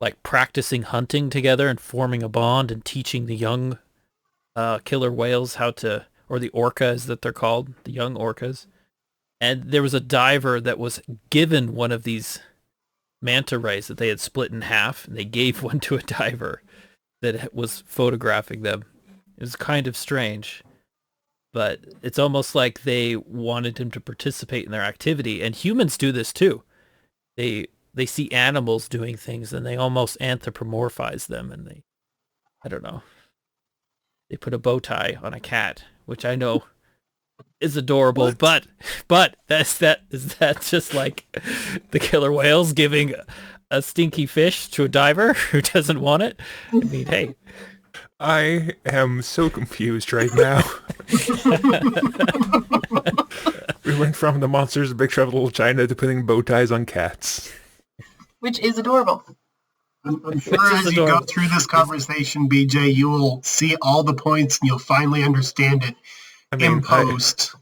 like practicing hunting together and forming a bond and teaching the young killer whales how to, or the orcas that they're called, the young orcas. And there was a diver that was given one of these manta rays that they had split in half, and they gave one to a diver that was photographing them. It was kind of strange, but it's almost like they wanted him to participate in their activity. And humans do this too. They see animals doing things and they almost anthropomorphize them, and I don't know. They put a bow tie on a cat, which I know is adorable, but is that just like the killer whales giving a stinky fish to a diver who doesn't want it? I mean, hey. I am so confused right now. We went from the Monsters of Big Trouble in Little China to putting bow ties on cats. Which is adorable. I'm sure as you go through this conversation, BJ, you will see all the points and you'll finally understand it in post.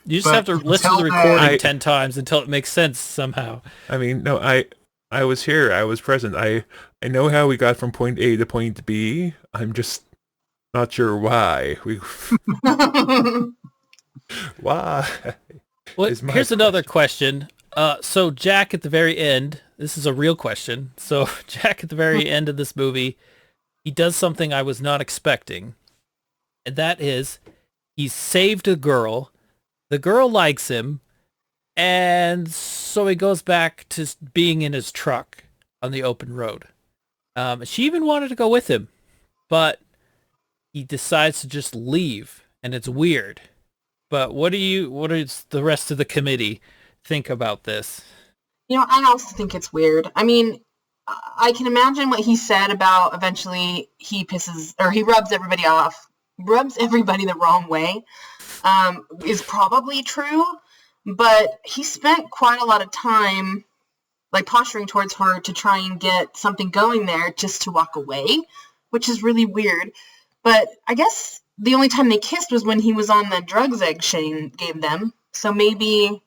You just have to listen to the recording 10 times until it makes sense somehow. I mean, no, I was here. I was present. I know how we got from point A to point B. I'm just not sure why. Why? Well, here's another question. So Jack at the very end, this is a real question. So Jack at the very end of this movie, he does something I was not expecting. And that is, he saved a girl. The girl likes him. And so he goes back to being in his truck on the open road. She even wanted to go with him. But he decides to just leave. And it's weird. But what does the rest of the committee think about this? I also think it's weird. I mean, I can imagine what he said about eventually he rubs everybody the wrong way, is probably true, but he spent quite a lot of time like posturing towards her to try and get something going there just to walk away, which is really weird. But I guess the only time they kissed was when he was on the drugs egg Shane gave them. So maybe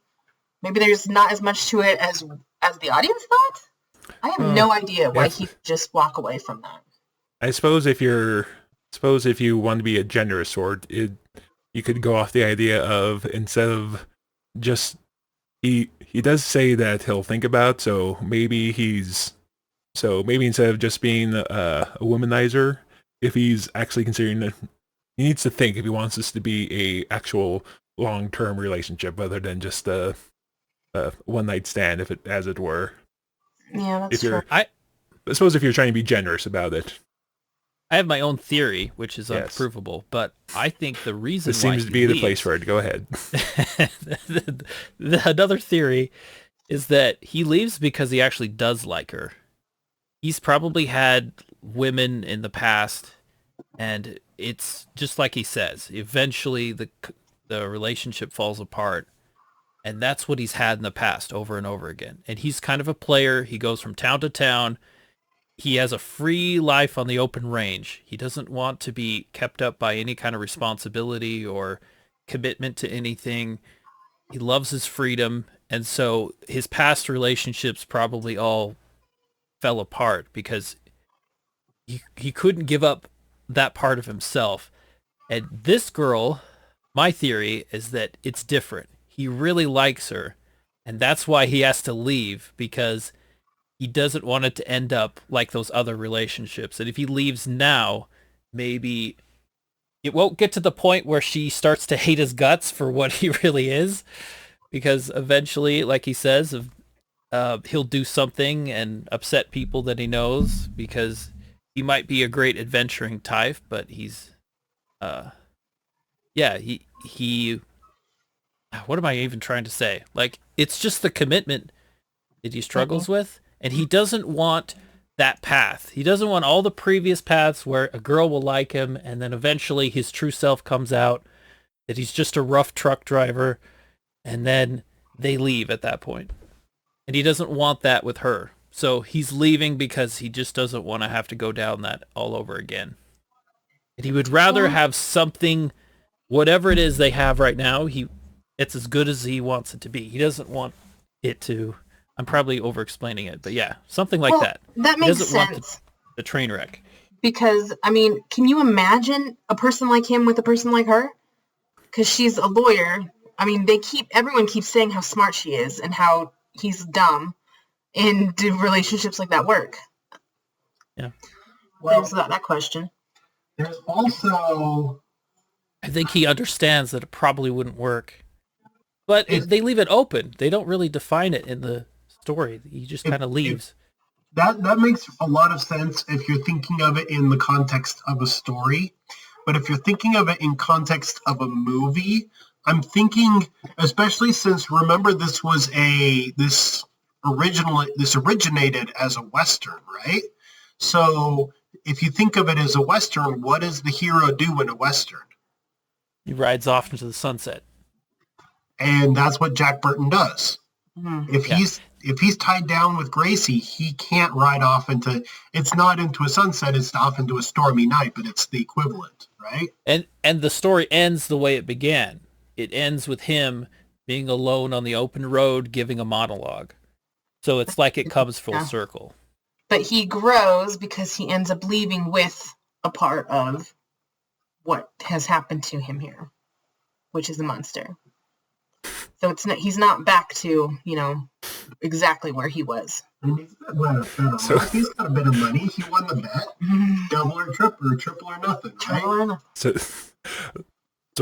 Maybe there's not as much to it as the audience thought. I have no idea why he just walk away from that. I suppose if you want to be a generous sort, you could go off the idea of instead of just he does say that he'll think about, so maybe instead of just being a womanizer, if he's actually considering it, he needs to think if he wants this to be a actual long-term relationship rather than just a one-night stand, as it were. Yeah, that's true. I suppose if you're trying to be generous about it. I have my own theory, which is unprovable, but I think the reason this seems to be the place for it. Go ahead. Another theory is that he leaves because he actually does like her. He's probably had women in the past, and it's just like he says. Eventually, the relationship falls apart, and that's what he's had in the past over and over again. And he's kind of a player. He goes from town to town. He has a free life on the open range. He doesn't want to be kept up by any kind of responsibility or commitment to anything. He loves his freedom. And so his past relationships probably all fell apart because he couldn't give up that part of himself. And this girl, my theory is that it's different. He really likes her. And that's why he has to leave, because he doesn't want it to end up like those other relationships. And if he leaves now, maybe it won't get to the point where she starts to hate his guts for what he really is. Because eventually, like he says, he'll do something and upset people that he knows, because he might be a great adventuring type, but he's, he what am I even trying to say? Like, it's just the commitment that he struggles with. And he doesn't want that path. He doesn't want all the previous paths where a girl will like him and then eventually his true self comes out, that he's just a rough truck driver, and then they leave at that point. And he doesn't want that with her. So he's leaving because he just doesn't want to have to go down that all over again. And he would rather have something, whatever it is they have right now, it's as good as he wants it to be. He doesn't want it to... I'm probably over-explaining it, but yeah, something like that. That makes sense. He doesn't want the train wreck. Because, I mean, can you imagine a person like him with a person like her? Because she's a lawyer. I mean, everyone keeps saying how smart she is and how he's dumb. And do relationships like that work? Yeah. Well, there's that question. There's also... I think he understands that it probably wouldn't work. But they leave it open. They don't really define it in the story. He just kind of leaves. That makes a lot of sense if you're thinking of it in the context of a story. But if you're thinking of it in context of a movie, I'm thinking, especially since, remember, this originated as a Western, right? So if you think of it as a Western, what does the hero do in a Western? He rides off into the sunset. And that's what Jack Burton does. Mm-hmm. If he's tied down with Gracie, he can't ride off it's not into a sunset, it's off into a stormy night, but it's the equivalent, right? And the story ends the way it began. It ends with him being alone on the open road giving a monologue. So it's like it comes full circle. But he grows because he ends up leaving with a part of what has happened to him here, which is a monster. So he's not back to, exactly where he was. He's got a bit of money. He won the bet. Double or triple or nothing, right? So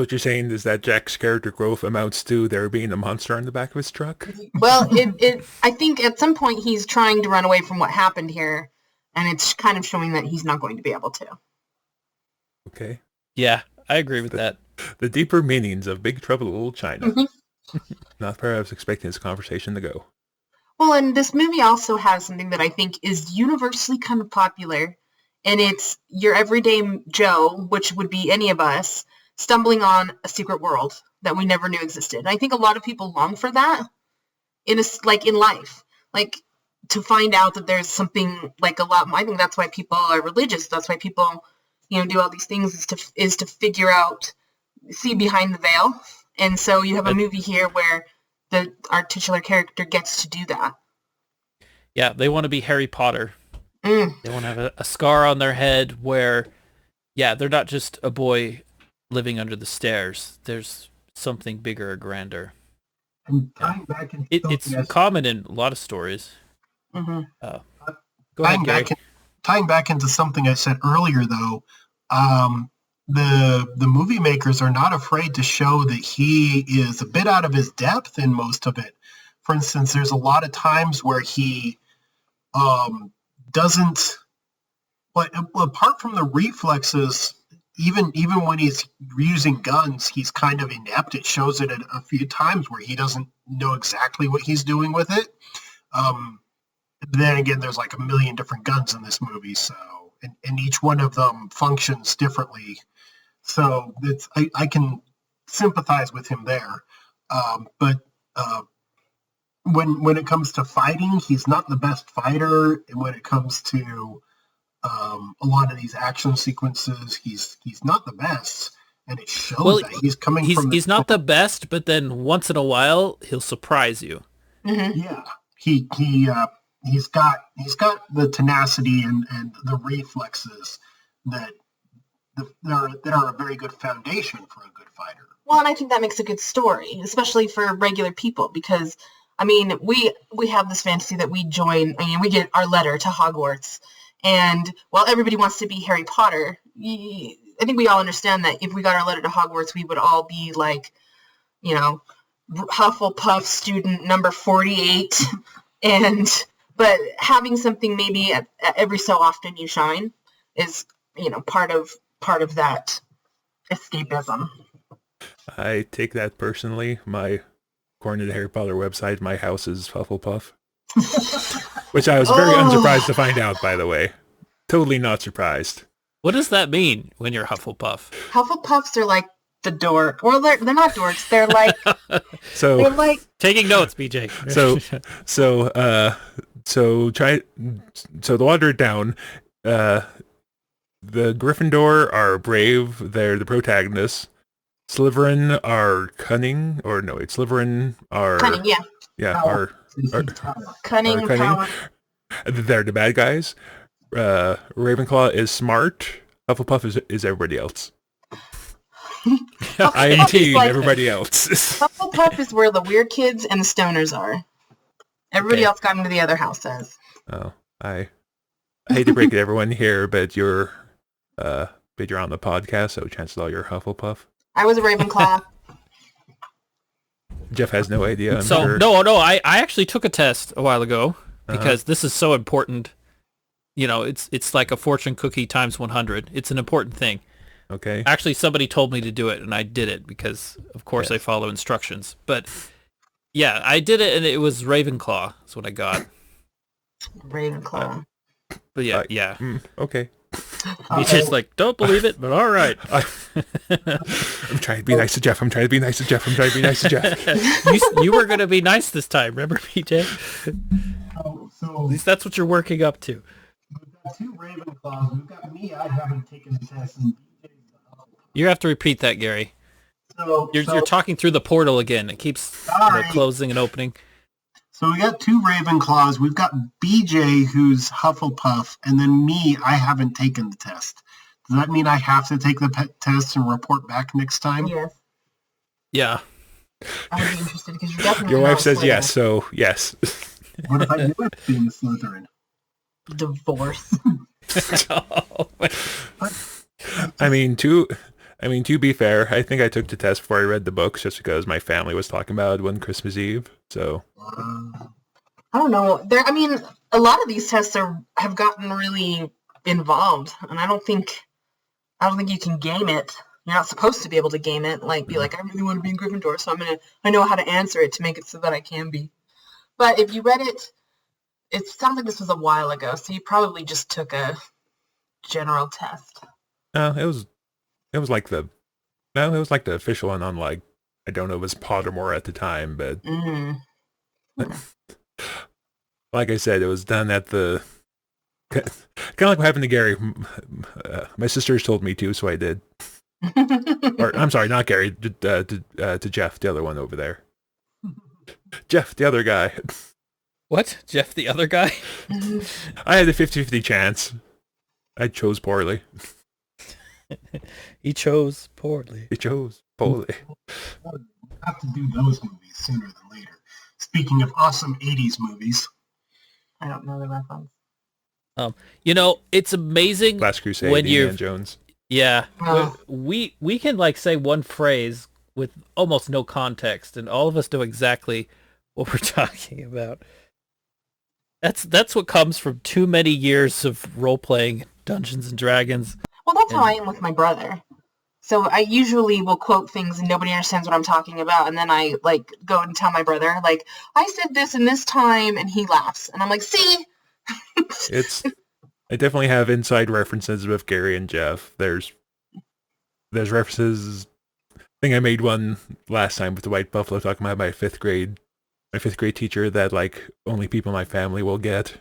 what you're saying is that Jack's character growth amounts to there being a monster on the back of his truck? Well, I think at some point he's trying to run away from what happened here, and it's kind of showing that he's not going to be able to. Okay. Yeah, I agree with that. The deeper meanings of Big Trouble in Little China. Mm-hmm. Not where I was expecting this conversation to go. Well, and this movie also has something that I think is universally kind of popular, and it's your everyday Joe, which would be any of us, stumbling on a secret world that we never knew existed. And I think a lot of people long for that in life, to find out that there's something like a lot. I think that's why people are religious. That's why people, do all these things is to figure out, see behind the veil. And so you have a movie here where our titular character gets to do that. Yeah, they want to be Harry Potter. Mm. They want to have a scar on their head where, yeah, they're not just a boy living under the stairs. There's something bigger or grander. And tying back into It's common in a lot of stories. Mm-hmm. Go ahead, Gary. Tying back into something I said earlier, though, the movie makers are not afraid to show that he is a bit out of his depth in most of it. For instance, there's a lot of times where he doesn't, but apart from the reflexes, even when he's using guns, he's kind of inept. It shows it a few times where he doesn't know exactly what he's doing with it. Then again, there's like a million different guns in this movie, so and each one of them functions differently. So I can sympathize with him there. But when it comes to fighting, he's not the best fighter. And when it comes to a lot of these action sequences, he's not the best, and it shows that he's coming from. He's not the best, but then once in a while he'll surprise you. Mm-hmm. Yeah, he's got the tenacity and the reflexes that are a very good foundation for a good fighter. Well, and I think that makes a good story, especially for regular people, because I mean, we have this fantasy that we join. I mean, we get our letter to Hogwarts. And while everybody wants to be Harry Potter, I think we all understand that if we got our letter to Hogwarts, we would all be like, you know, Hufflepuff student number 48. But having something maybe every so often you shine is, you know, part of that escapism. I take that personally. According to the Harry Potter website, my house is Hufflepuff. Which I was very unsurprised to find out, by the way. Totally not surprised. What does that mean when you're Hufflepuff? Hufflepuffs are like the dork. Well, they're not dorks. They're like... they're like... Taking notes, BJ. So to water it down, the Gryffindor are brave. They're the protagonists. Slytherin are cunning. Slytherin are... Cunning, yeah. Yeah, Cunning. Power. They're the bad guys. Ravenclaw is smart. Hufflepuff is everybody else. I am team everybody else. Hufflepuff is where the weird kids and the stoners are. Everybody else got into the other houses. Oh, I hate to break it, everyone here, but you're on the podcast, so chances are you're Hufflepuff. I was a Ravenclaw. Jeff has no idea. I'm so sure. No, I actually took a test a while ago because this is so important. You know, it's like a fortune cookie times 100. It's an important thing. Okay. Actually, somebody told me to do it, and I did it because, of course, I follow instructions. But yeah, I did it, and it was Ravenclaw. That's what I got. Ravenclaw. But yeah. Okay. He's just like, don't believe it, but all right. I'm trying to be nice to Jeff. I'm trying to be nice to Jeff. You were going to be nice this time, remember, PJ? So at least that's what you're working up to. We've got two Ravenclaws. We've got me. I haven't taken the test. And you have to repeat that, Gary. You're talking through the portal again. It keeps closing and opening. So we got two Ravenclaws. We've got BJ, who's Hufflepuff, and then me. I haven't taken the test. Does that mean I have to take the test and report back next time? Yes. Yeah. I would be interested because you're definitely. Your wife says yes, so yes. What if I knew it being a Slytherin? Divorce. I mean, to be fair, I think I took the test before I read the books just because my family was talking about it one Christmas Eve. So I don't know. A lot of these tests have gotten really involved, and I don't think you can game it. You're not supposed to be able to game it. Be like, I really want to be in Gryffindor, so I know how to answer it to make it so that I can be. But if you read it, it sounds like this was a while ago, so you probably just took a general test. It was like the official one on I don't know if it was Pottermore at the time, but like I said, it was done at the kind of like what happened to Gary. My sisters told me to, so I did. Or I'm sorry, not Gary, to Jeff, the other one over there. Jeff, the other guy. What? Jeff, the other guy? I had a 50-50 chance. I chose poorly. He chose poorly. He chose poorly. We'll have to do those movies sooner than later. Speaking of awesome 80s movies. I don't know the reference. It's amazing Last Crusade, when Indiana Jones. Yeah. Oh. We can like say one phrase with almost no context, and all of us know exactly what we're talking about. That's what comes from too many years of role-playing Dungeons and Dragons. Well, that's how I am with my brother. So I usually will quote things and nobody understands what I'm talking about, and then I like go and tell my brother, like, I said this in this time, and he laughs, and I'm like, see? I definitely have inside references with Gary and Jeff. There's references. I think I made one last time with the White Buffalo talking about my fifth grade teacher that like only people in my family will get.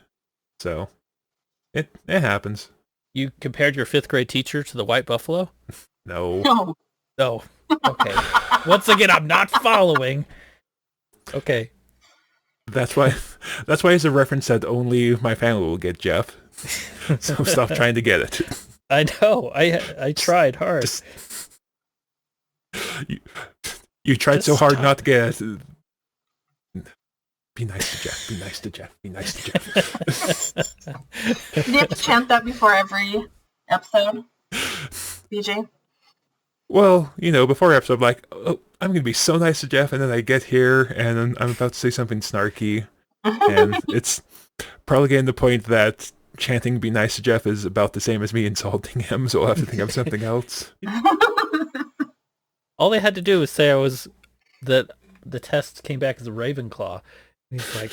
So it happens. You compared your fifth grade teacher to the White Buffalo? No. No. No. Okay. Once again, I'm not following. Okay. That's why it's a reference that only my family will get, Jeff. So stop trying to get it. I know. I tried hard. You tried Just so hard stop. not to get it. Be nice to Jeff. Be nice to Jeff. Be nice to Jeff. Do you have to chant that before every episode, BJ? Well, before episode, I'm like, oh, I'm going to be so nice to Jeff, and then I get here, and I'm about to say something snarky, and it's probably getting to the point that chanting be nice to Jeff is about the same as me insulting him, so I'll have to think of something else. All they had to do was say that the test came back as a Ravenclaw. And he's like,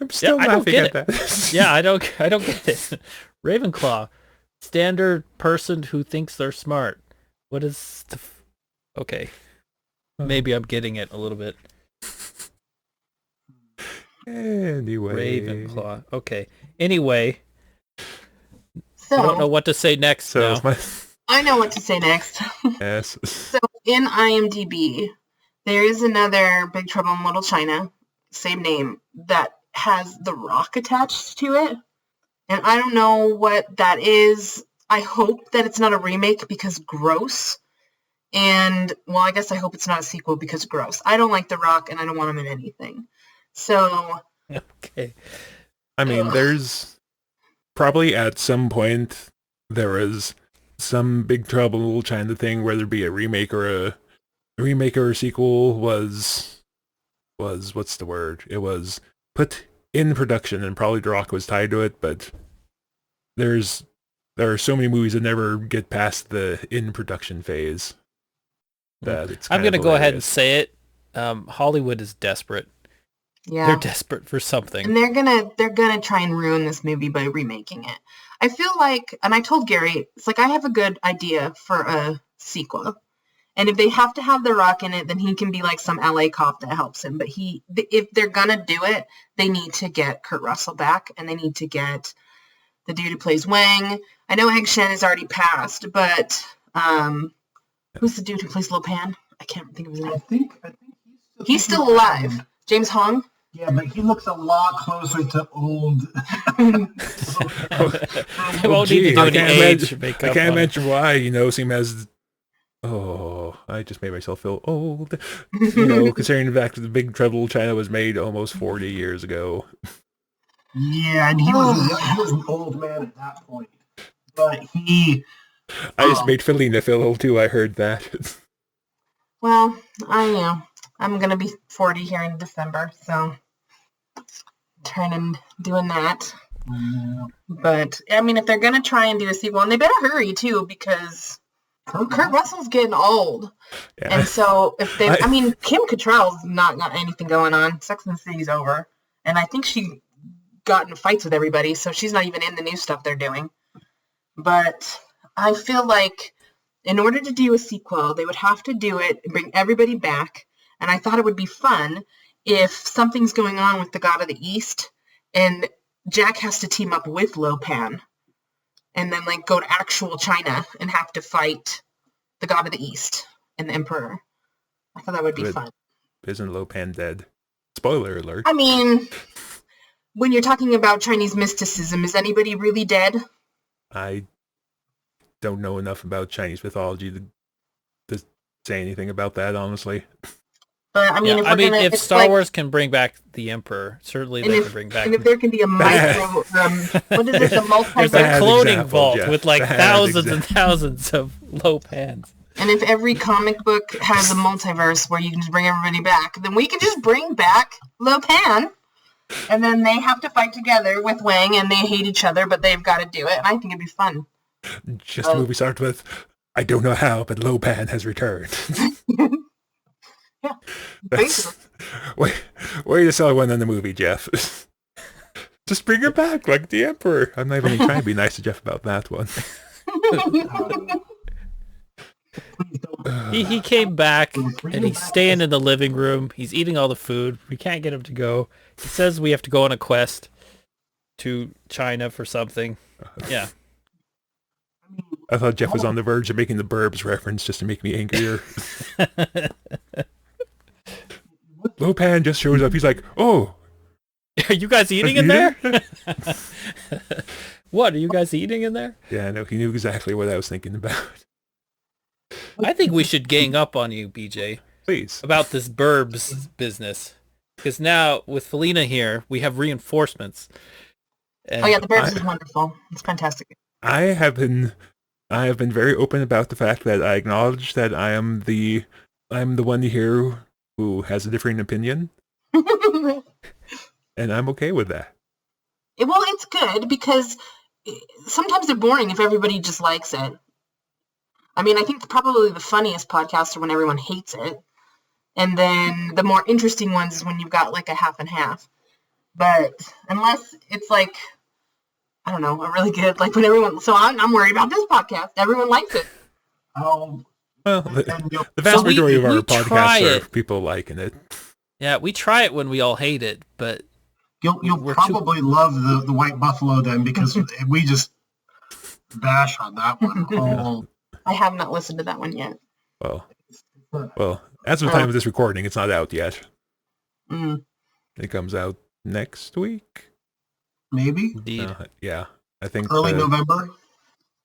I'm still I don't laughing get at that. yeah, I don't get it. Ravenclaw, standard person who thinks they're smart. What is okay? Maybe I'm getting it a little bit. Anyway. Ravenclaw. Okay. Anyway, So I don't know what to say next So now. I know what to say next. yes. So in IMDb, there is another Big Trouble in Little China, same name, that has The Rock attached to it. And I don't know what that is. I hope that it's not a remake because gross. And, well, I guess I hope it's not a sequel because gross. I don't like The Rock and I don't want him in anything. So... Okay. I mean, there's probably at some point there was some Big Trouble in Little China thing, whether it be a remake or a sequel was what's the word? It was put in production, and probably The Rock was tied to it. But there are so many movies that never get past the in production phase. That it's I'm kind gonna of go ahead and hilarious. say it. Hollywood is desperate. Yeah. They're desperate for something. And they're gonna try and ruin this movie by remaking it. I feel like, and I told Gary, it's like I have a good idea for a sequel. And if they have to have The Rock in it, then he can be like some LA cop that helps him. But if they're gonna do it, they need to get Kurt Russell back, and they need to get the dude who plays Wang. I know Hank Shen is already passed, but who's the dude who plays Lo Pan? I can't think of his name. I think He's still alive. James Hong. Yeah, but he looks a lot closer to old. They won't need to do any age I makeup can't on it. imagine why, seem as... Oh, I just made myself feel old. Considering the fact that the Big Trouble in China was made almost 40 years ago. Yeah, and he was an old man at that point. But he... I just made Felina feel old too, I heard that. Well, I'm gonna be 40 here in December, so doing that. But I mean, if they're gonna try and do a sequel, and they better hurry too, because Kurt Russell's getting old. Yeah. And so if they, Kim Cattrall's not got anything going on. Sex and the City's over, and I think she got in fights with everybody, so she's not even in the new stuff they're doing. But I feel like in order to do a sequel, they would have to do it, bring everybody back. And I thought it would be fun if something's going on with the God of the East and Jack has to team up with Lo Pan and then like go to actual China and have to fight the God of the East and the Emperor. I thought that would be fun. isn't Lo Pan dead? Spoiler alert. I mean, when you're talking about Chinese mysticism, is anybody really dead? I don't know enough about Chinese mythology to say anything about that, honestly. But I mean, if Star Wars can bring back the Emperor, certainly they can bring back. And if there can be a micro, what is it? The multiverse. There's a cloning vault with like thousands and thousands of Lo Pans. And if every comic book has a multiverse where you can just bring everybody back, then we can just bring back Lo Pan, and then they have to fight together with Wang, and they hate each other, but they've got to do it. And I think it'd be fun. Just the movie starts with, "I don't know how, but Lo Pan has returned." Yeah, way to sell one in the movie, Jeff. Just bring her back like the Emperor. I'm not even trying to be nice to Jeff about that one. He came back and he's staying in the living room. He's eating all the food. We can't get him to go. He says we have to go on a quest to China for something. Yeah. I thought Jeff was on the verge of making the Burbs reference just to make me angrier. Lo Pan just shows up. He's like, "Oh, are you guys eating in there?" What, are you guys eating in there? Yeah, no, he knew exactly what I was thinking about. I think we should gang up on you, BJ. Please. About this Burbs business. Because now, with Felina here, we have reinforcements. And oh yeah, the Burbs is wonderful. It's fantastic. I have been very open about the fact that I acknowledge that I'm the one here who has a differing opinion. And I'm okay with that. Well, it's good because sometimes they're boring if everybody just likes it. I mean, I think probably the funniest podcasts are when everyone hates it. And then the more interesting ones is when you've got like a half and half. But unless it's like, I don't know, a really good, like when everyone, so I'm worried about this podcast. Everyone likes it. Well, the vast majority of our podcasts are people liking it. Yeah, we try it when we all hate it, but you'll probably love the White Buffalo then, because we just bash on that one. I have not listened to that one yet. Well, as of the time of this recording, it's not out yet. Mm. It comes out next week. Maybe. Indeed. Yeah, I think early November.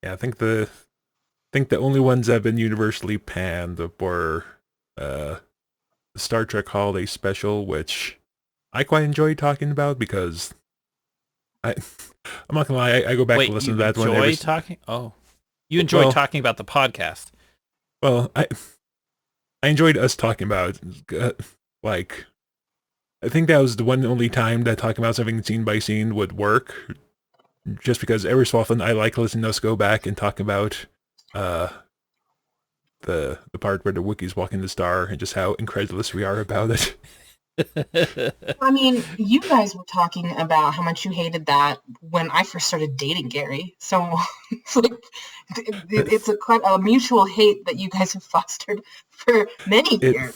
Yeah, I think the only ones that have been universally panned were the Star Trek Holiday Special, which I quite enjoyed talking about because I'm not gonna lie, I go back and listen to that one. Enjoy talking? Oh, you enjoy talking about the podcast? Well, I enjoyed us talking about like. I think that was the one and only time that talking about something scene by scene would work. Just because every so often I like listening to us go back and talk about the part where the Wookiees walk in the star and just how incredulous we are about it. I mean, you guys were talking about how much you hated that when I first started dating Gary. So it's like it's a mutual hate that you guys have fostered for many years.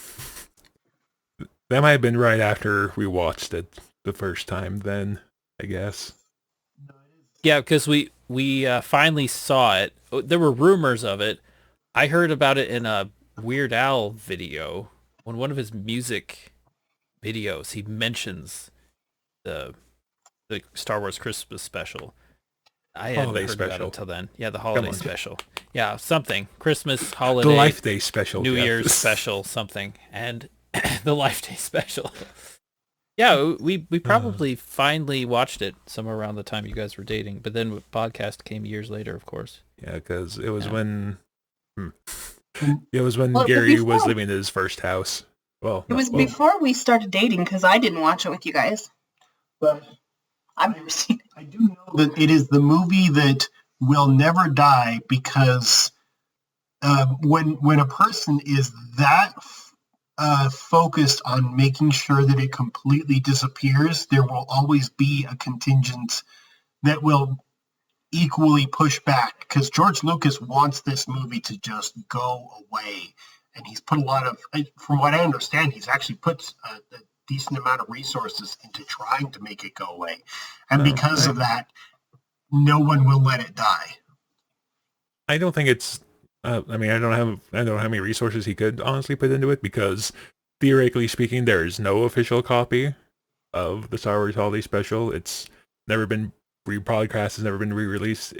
That might have been right after we watched it the first time then, I guess. Yeah, because we finally saw it. There were rumors of it. I heard about it in a Weird Al video. On one of his music videos, he mentions the Star Wars Christmas special. I hadn't heard about it until then. Yeah, the holiday special. Yeah, something. Christmas, holiday. The Life Day special. New Year's special, something. And the Life Day special. Yeah, we probably finally watched it somewhere around the time you guys were dating, but then the podcast came years later, of course. Yeah, because it was when Gary was living in his first house. Well, it was before we started dating because I didn't watch it with you guys. But I've never seen it. I do know that it is the movie that will never die because when a person is that focused on making sure that it completely disappears, there will always be a contingent that will equally push back, because George Lucas wants this movie to just go away, and he's put a lot of, from what I understand, he's actually put a decent amount of resources into trying to make it go away, and because of that, no one will let it die. I don't think it's I don't know how many resources he could honestly put into it, because theoretically speaking, there is no official copy of the Star Wars Holiday Special. It's never been rebroadcast, has never been re-released.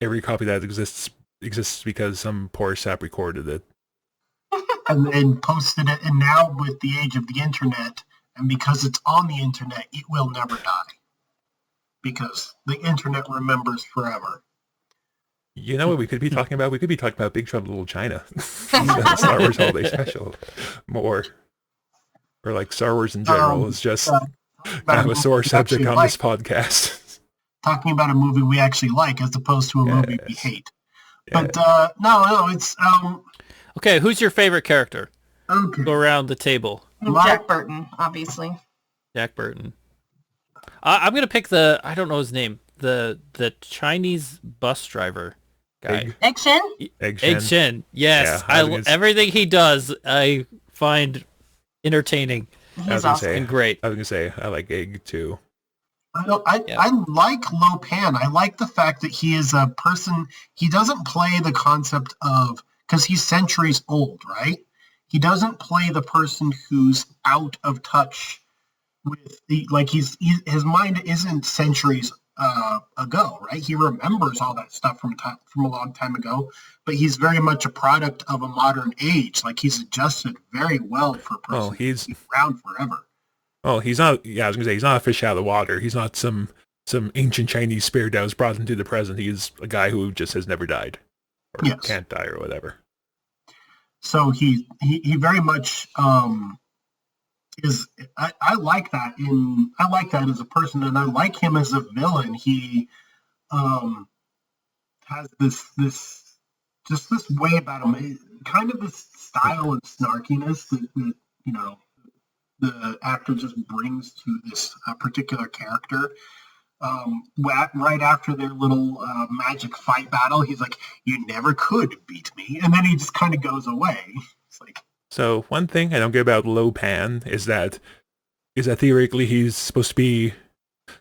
Every copy that exists because some poor sap recorded it. And then posted it, and now with the age of the internet, and because it's on the internet, it will never die. Because the internet remembers forever. You know what we could be talking about? We could be talking about Big Trouble in Little China. Star Wars Holiday Special. More. Or like Star Wars in general is just kind of a sore subject on this podcast. Talking about a movie we actually like as opposed to a movie we hate. Yeah. But no, it's... Okay, who's your favorite character? Okay. Go around the table. Jack Burton, obviously. Jack Burton. I'm going to pick I don't know his name, the Chinese bus driver guy. Egg Shen? Egg Shen, yes. Yeah, everything he does, I find entertaining. He's awesome. And great. I was going to say, I like Egg too. I like Lo Pan. I like the fact that he is a person, he doesn't play the concept of, because he's centuries old, right? He doesn't play the person who's out of touch with his mind isn't centuries ago, right? He remembers all that stuff from a long time ago, but he's very much a product of a modern age. Like he's adjusted very well for a person who's been around forever. Oh, he's not. Yeah, I was gonna say he's not a fish out of the water. He's not some ancient Chinese spirit that was brought into the present. He's a guy who just has never died, or can't die, or whatever. So he very much is. I like that I like that as a person, and I like him as a villain. He has this way about him, kind of this style and snarkiness that the actor just brings to this particular character. Right after their little magic fight battle, he's like, "You never could beat me," and then he just kind of goes away. It's like. So one thing I don't get about Lo Pan is that theoretically he's supposed to be.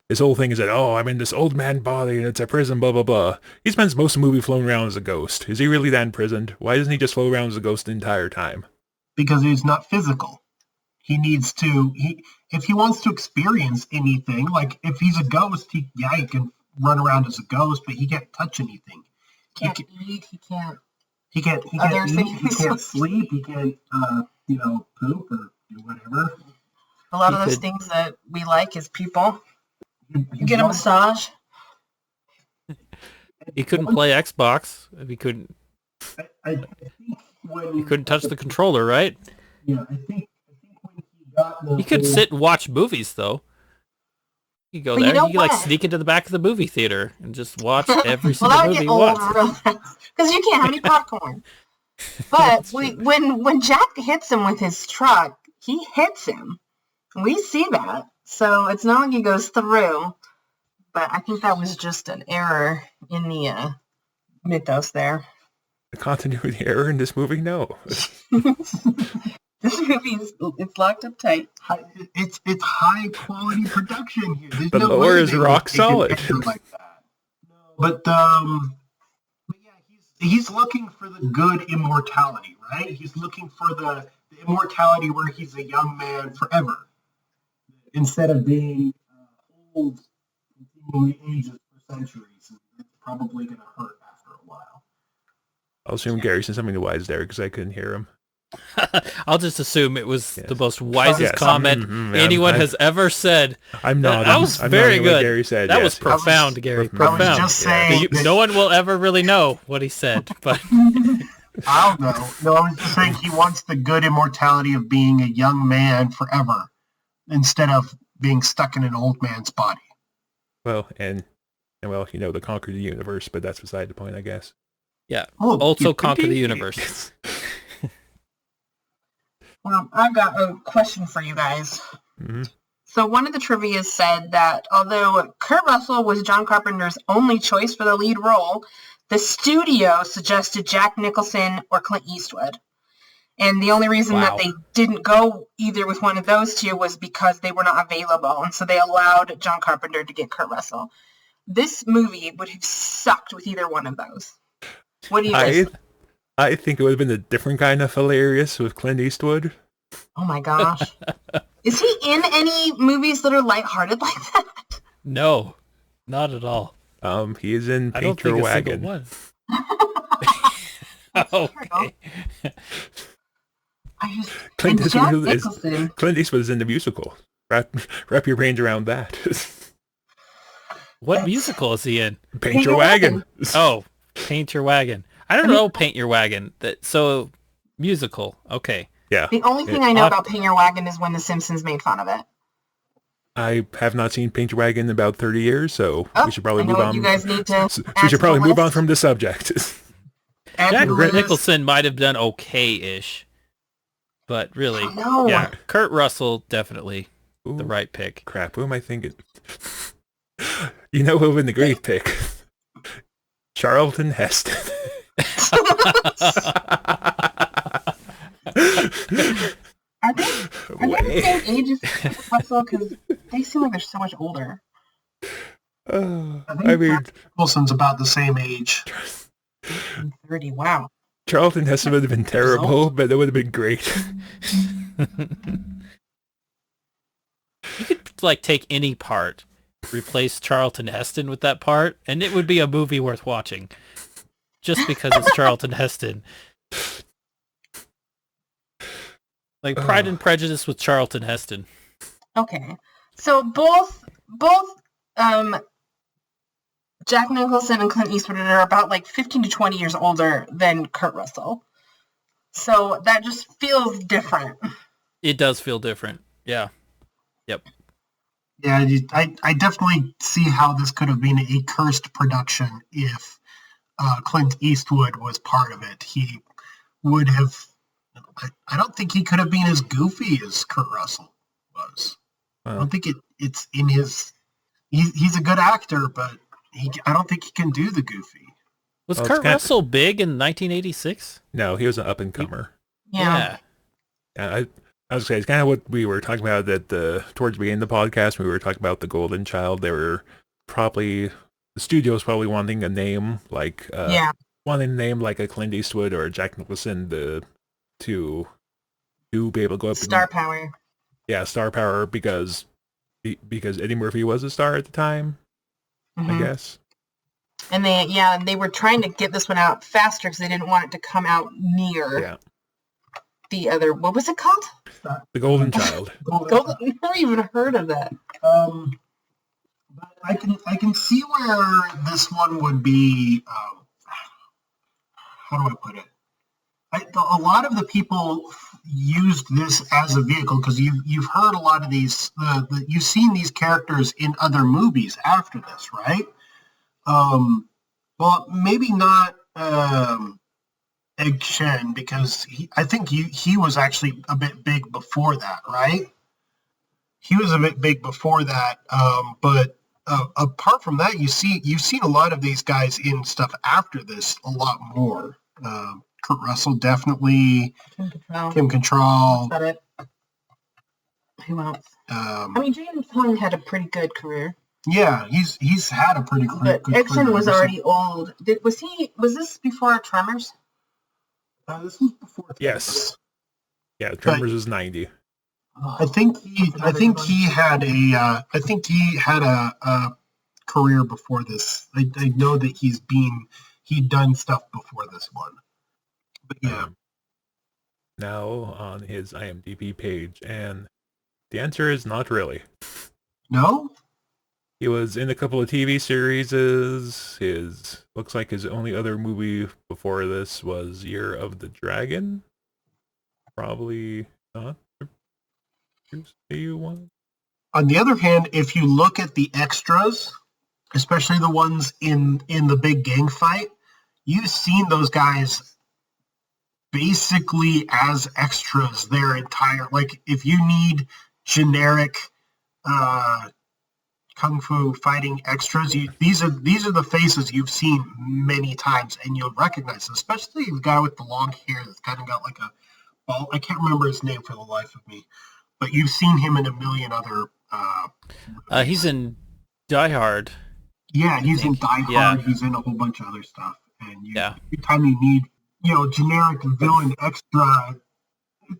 This whole thing is that I'm in this old man body and it's a prison, blah blah blah. He spends most of the movie floating around as a ghost. Is he really that imprisoned? Why doesn't he just float around as a ghost the entire time? Because he's not physical. He needs to, if he wants to experience anything, like if he's a ghost, he can run around as a ghost, but he can't touch anything. He can't eat, he can't eat, he can't sleep, he can't, poop or do whatever. A lot of those things that we like as people. You get a massage. He couldn't play Xbox if he couldn't. I think he couldn't touch the controller, right? Yeah, I think when he got he could sit and watch movies though. He could go there. He could sneak into the back of the movie theater and just watch every single movie he wants. Because you can't have any popcorn. But when Jack hits him with his truck, he hits him. We see that. So it's not like he goes through. But I think that was just an error in the mythos there. The continuity error in this movie? No. This movie it's locked up tight. It's high quality production here. There's the lore is rock solid. Like that. But yeah, he's looking for the good immortality, right? He's looking for the immortality where he's a young man forever, instead of being old, continually ages for centuries. It's probably going to hurt after a while. I'll assume Gary said something wise there because I couldn't hear him. I'll just assume it was the most wisest comment anyone has ever said. I'm not. That was very good. Gary said. That was profound, Gary. Profound. I was just saying no one will ever really know what he said, but I don't know. No, I was just saying he wants the good immortality of being a young man forever, instead of being stuck in an old man's body. Well, and to conquer the universe, but that's beside the point, I guess. Yeah. Also conquer the universe. Well, I've got a question for you guys. Mm-hmm. So one of the trivia said that although Kurt Russell was John Carpenter's only choice for the lead role, the studio suggested Jack Nicholson or Clint Eastwood. And the only reason that they didn't go either with one of those two was because they were not available. And so they allowed John Carpenter to get Kurt Russell. This movie would have sucked with either one of those. What do you guys think? I think it would have been a different kind of hilarious with Clint Eastwood. Oh my gosh. Is he in any movies that are lighthearted like that? No, not at all. He is in I don't Paint Your think a Wagon. single one. Okay. Clint and Jack Eastwood Nicholson. Clint Eastwood is in the musical. Wrap your brains around that. What musical is he in? Paint Your Wagon. Oh, Paint Your Wagon. I don't know Paint Your Wagon. So musical. Okay. Yeah. The only thing I know about Paint Your Wagon is when The Simpsons made fun of it. I have not seen Paint Your Wagon in about 30 years, so we should probably move on. You guys need to. We should probably move on from the subject. Jack Nicholson might have done okay-ish, but really, yeah, Kurt Russell definitely the right pick. Crap, who am I thinking? You know who would have been the great pick? Charlton Heston. Are they the same age as Russell? Because they seem like they're so much older. I mean, Wilson's about the same age. 30. Wow. Charlton Heston would have been terrible, but that would have been great. You could take any part, replace Charlton Heston with that part, and it would be a movie worth watching. Just because it's Charlton Heston. Pride and Prejudice with Charlton Heston. Okay. So both Jack Nicholson and Clint Eastwood are about 15 to 20 years older than Kurt Russell. So that just feels different. It does feel different. Yeah. Yep. Yeah, I definitely see how this could have been a cursed production if Clint Eastwood was part of it. He would have... I don't think he could have been as goofy as Kurt Russell was. I don't think it's in his... He's a good actor, but I don't think he can do the goofy. Was Kurt Russell big in 1986? No, he was an up-and-comer. Yeah. I was saying, it's kind of what we were talking about towards the beginning of the podcast when we were talking about The Golden Child. They were probably... The studio's probably wanting a name like a Clint Eastwood or a Jack Nicholson to be able to go up. Star power. Yeah, star power because Eddie Murphy was a star at the time, I guess. And they were trying to get this one out faster because they didn't want it to come out near the other. What was it called? The Golden Child. Golden. I've never even heard of that. But I can see where this one would be. How do I put it? A lot of the people used this as a vehicle because you've heard a lot of these. You've seen these characters in other movies after this, right? Well, maybe not Egg Shen because I think he was actually a bit big before that, right? He was a bit big before that, but apart from that, you've seen a lot of these guys in stuff after this a lot more. Kurt Russell definitely. Kim Cattrall. Got it. Who else? James Hong had a pretty good career. Yeah, he's had a pretty good career. Exxon was already old. Was this before Tremors? This was before Tremors. Yes. Yeah, Tremors was 90. I think he had a career before this. I know that he'd done stuff before this one. But yeah. Now on his IMDb page, and the answer is not really. No? He was in a couple of TV series. Looks like his only other movie before this was Year of the Dragon. Probably not. On the other hand, if you look at the extras, especially the ones in the big gang fight, you've seen those guys basically as extras their entire, if you need generic kung fu fighting extras, these are the faces you've seen many times and you'll recognize them, especially the guy with the long hair that's kind of got like a ball. I can't remember his name for the life of me, but you've seen him in a million other he's in Die Hard. Yeah, he's in Die Hard. Yeah. He's in a whole bunch of other stuff. And every Yeah. time you need, generic villain extra,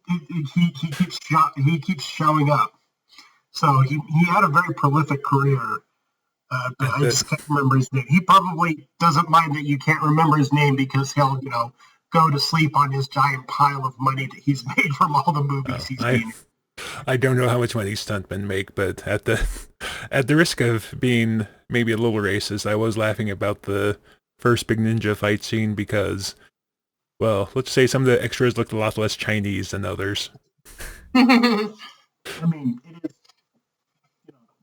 he keeps showing up. So he had a very prolific career. But I just can't remember his name. He probably doesn't mind that you can't remember his name because he'll, go to sleep on his giant pile of money that he's made from all the movies he's been in. I don't know how much money stuntmen make, but at the risk of being maybe a little racist, I was laughing about the first big ninja fight scene because, well, let's say some of the extras looked a lot less Chinese than others. I mean, it is,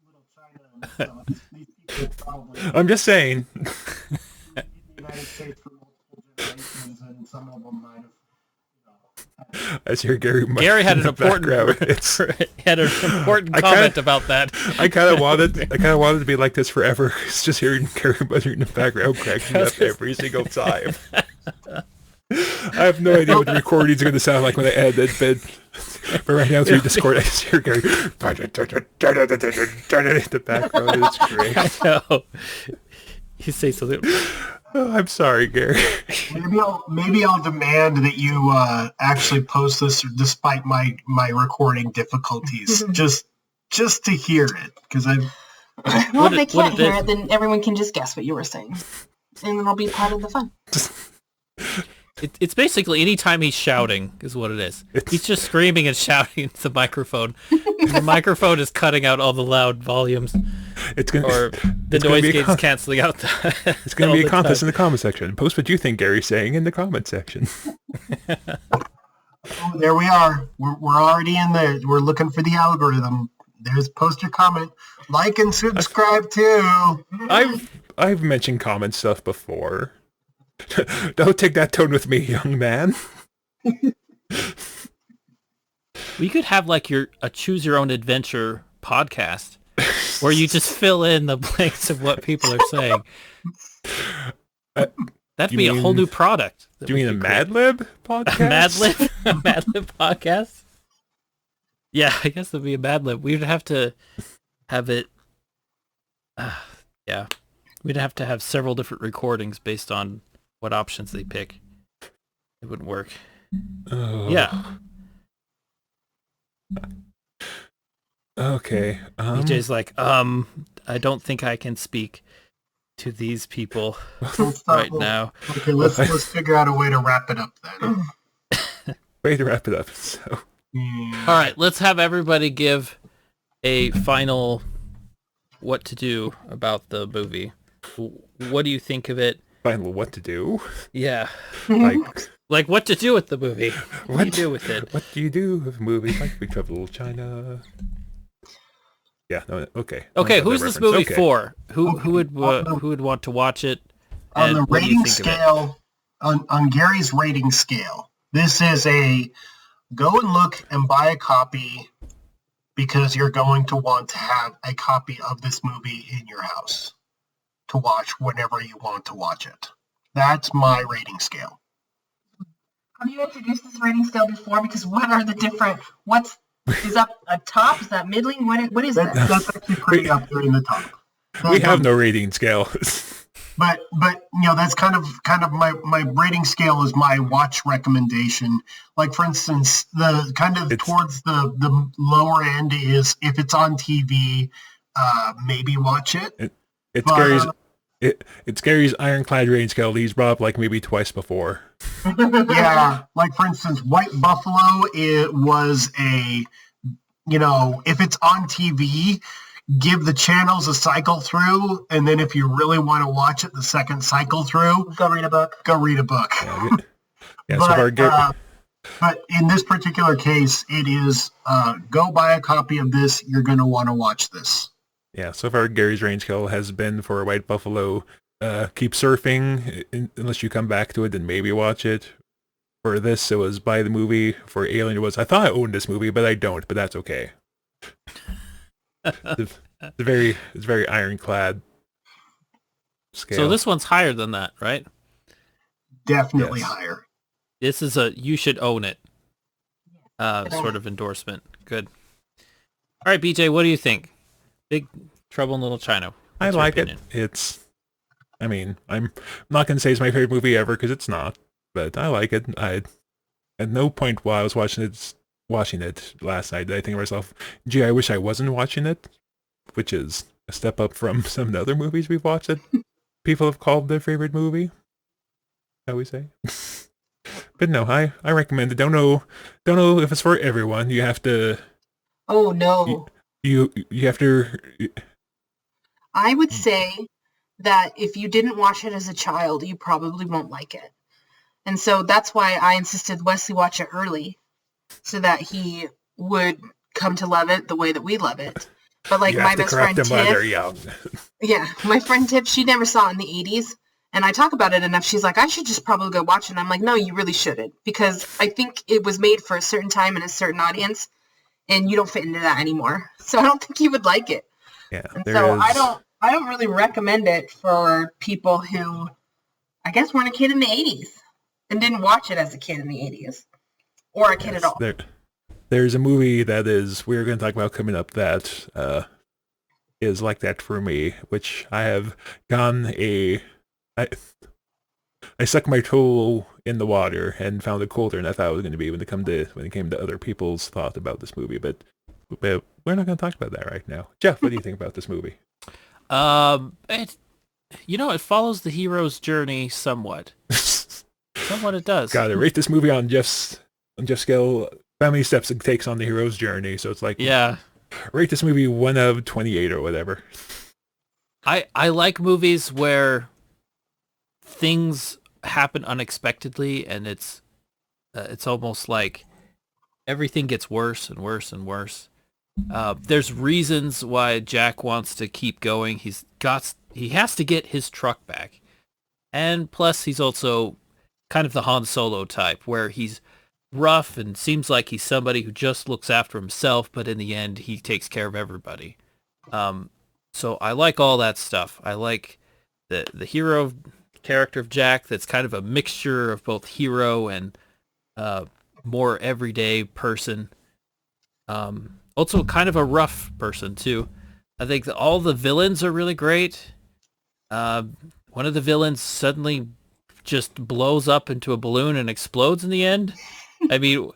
little China. So these people probably I'm just saying. in the United States for multiple generations, and some of them might have. I hear Gary had an important comment about that. I kind of wanted to be like this forever. It's just hearing Gary muttering in the background, cracking up every single time. I have no idea what the recording's going to sound like when I edit it, but right now through Discord, I just hear Gary in the background. It's great. I know. You say something. Oh, I'm sorry, Gary. Maybe I'll demand that you actually post this despite my recording difficulties, just to hear it, because Well, if they can't hear it, then everyone can just guess what you were saying, and it'll be part of the fun. It's basically any time he's shouting is what it is. He's just screaming and shouting into the microphone. The microphone is cutting out all the loud volumes. The noise gate's canceling out it's going to be a contest in the comment section. Post what you think Gary's saying in the comment section. Oh, there we are. We're already in there. We're looking for the algorithm. There's post your comment. Like and subscribe too. I've mentioned comment stuff before. Don't take that tone with me, young man. We could have like a choose your own adventure podcast where you just fill in the blanks of what people are saying. That'd be a whole new product. Do you mean a Mad Lib podcast? A Mad Lib podcast? Yeah, I guess it'd be a Mad Lib. We'd have to have it. Yeah, we'd have to have several different recordings based on what options they pick. It wouldn't work. Oh. Yeah. Okay. BJ's like, I don't think I can speak to these people right now. Okay, let's figure out a way to wrap it up then. Way to wrap it up. So. All right, let's have everybody give a final what to do about the movie. What do you think of it? Final what to do? Yeah. Like what to do with the movie? What do you do with it? What do you do with movies like Big Trouble in Little China? Yeah, no, okay. Okay, who's this movie for? Who would want to watch it? On the rating scale, on Gary's rating scale, this is a go and look and buy a copy because you're going to want to have a copy of this movie in your house to watch whenever you want to watch it. That's my rating scale. Have you introduced this rating scale before? Because what are the different? Is that a top? Is that middling? What is that? That's actually pretty up there in the top. We have no rating scale. But that's kind of my rating scale is my watch recommendation. Like for instance, the kind of towards the lower end is if it's on TV, maybe watch it. It's Gary's ironclad rating scale. He's brought up like maybe twice before. Yeah, like for instance, White Buffalo. It was if it's on TV, give the channels a cycle through, and then if you really want to watch it the second cycle through, go read a book. Yeah, but in this particular case, it is go buy a copy of this. You're going to want to watch this. Yeah, so far Gary's range scale has been for White Buffalo, keep surfing unless you come back to it, then maybe watch it. For this, it was buy the movie. For Alien, it was I thought I owned this movie, but I don't, but that's okay. It's very ironclad scale. So this one's higher than that, right? Definitely higher. This is a you should own it sort of endorsement. Good. All right, BJ, what do you think? Big Trouble in Little China. I like it. I'm not going to say it's my favorite movie ever because it's not, but I like it. At no point while I was watching it watching it last night, I think to myself, gee, I wish I wasn't watching it, which is a step up from some of the other movies we've watched that people have called their favorite movie, how we say. But no, I recommend it. Don't know if it's for everyone. You have to. Oh no. You have to. I would say that if you didn't watch it as a child, you probably won't like it. And so that's why I insisted Wesley watch it early, so that he would come to love it the way that we love it. But like my best friend Tip, yeah, my friend Tip, she never saw it in the 80s. And I talk about it enough. She's like, I should just probably go watch it. And I'm like, no, you really shouldn't. Because I think it was made for a certain time and a certain audience. And you don't fit into that anymore. So I don't think you would like it. Yeah. And so I don't really recommend it for people who, I guess, weren't a kid in the 80s and didn't watch it as a kid in the 80s. Or a kid at all. There's a movie that we're going to talk about coming up that is like that for me, which I have gone I stuck my toe in the water and found it colder than I thought it was going to be when it came to other people's thought about this movie. But we're not going to talk about that right now. Jeff, what do you think about this movie? It follows the hero's journey somewhat. Somewhat it does. Got to rate this movie on Jeff's scale. How many steps it takes on the hero's journey? So it's like, yeah, rate this movie 1 out of 28 or whatever. I like movies where things happen unexpectedly, and it's almost like everything gets worse and worse and worse. There's reasons why Jack wants to keep going. He has to get his truck back, and plus he's also kind of the Han Solo type, where he's rough and seems like he's somebody who just looks after himself, but in the end he takes care of everybody. So I like all that stuff. I like the hero character of Jack that's kind of a mixture of both hero and more everyday person. Also kind of a rough person too. I think that all the villains are really great. One of the villains suddenly just blows up into a balloon and explodes in the end. I mean,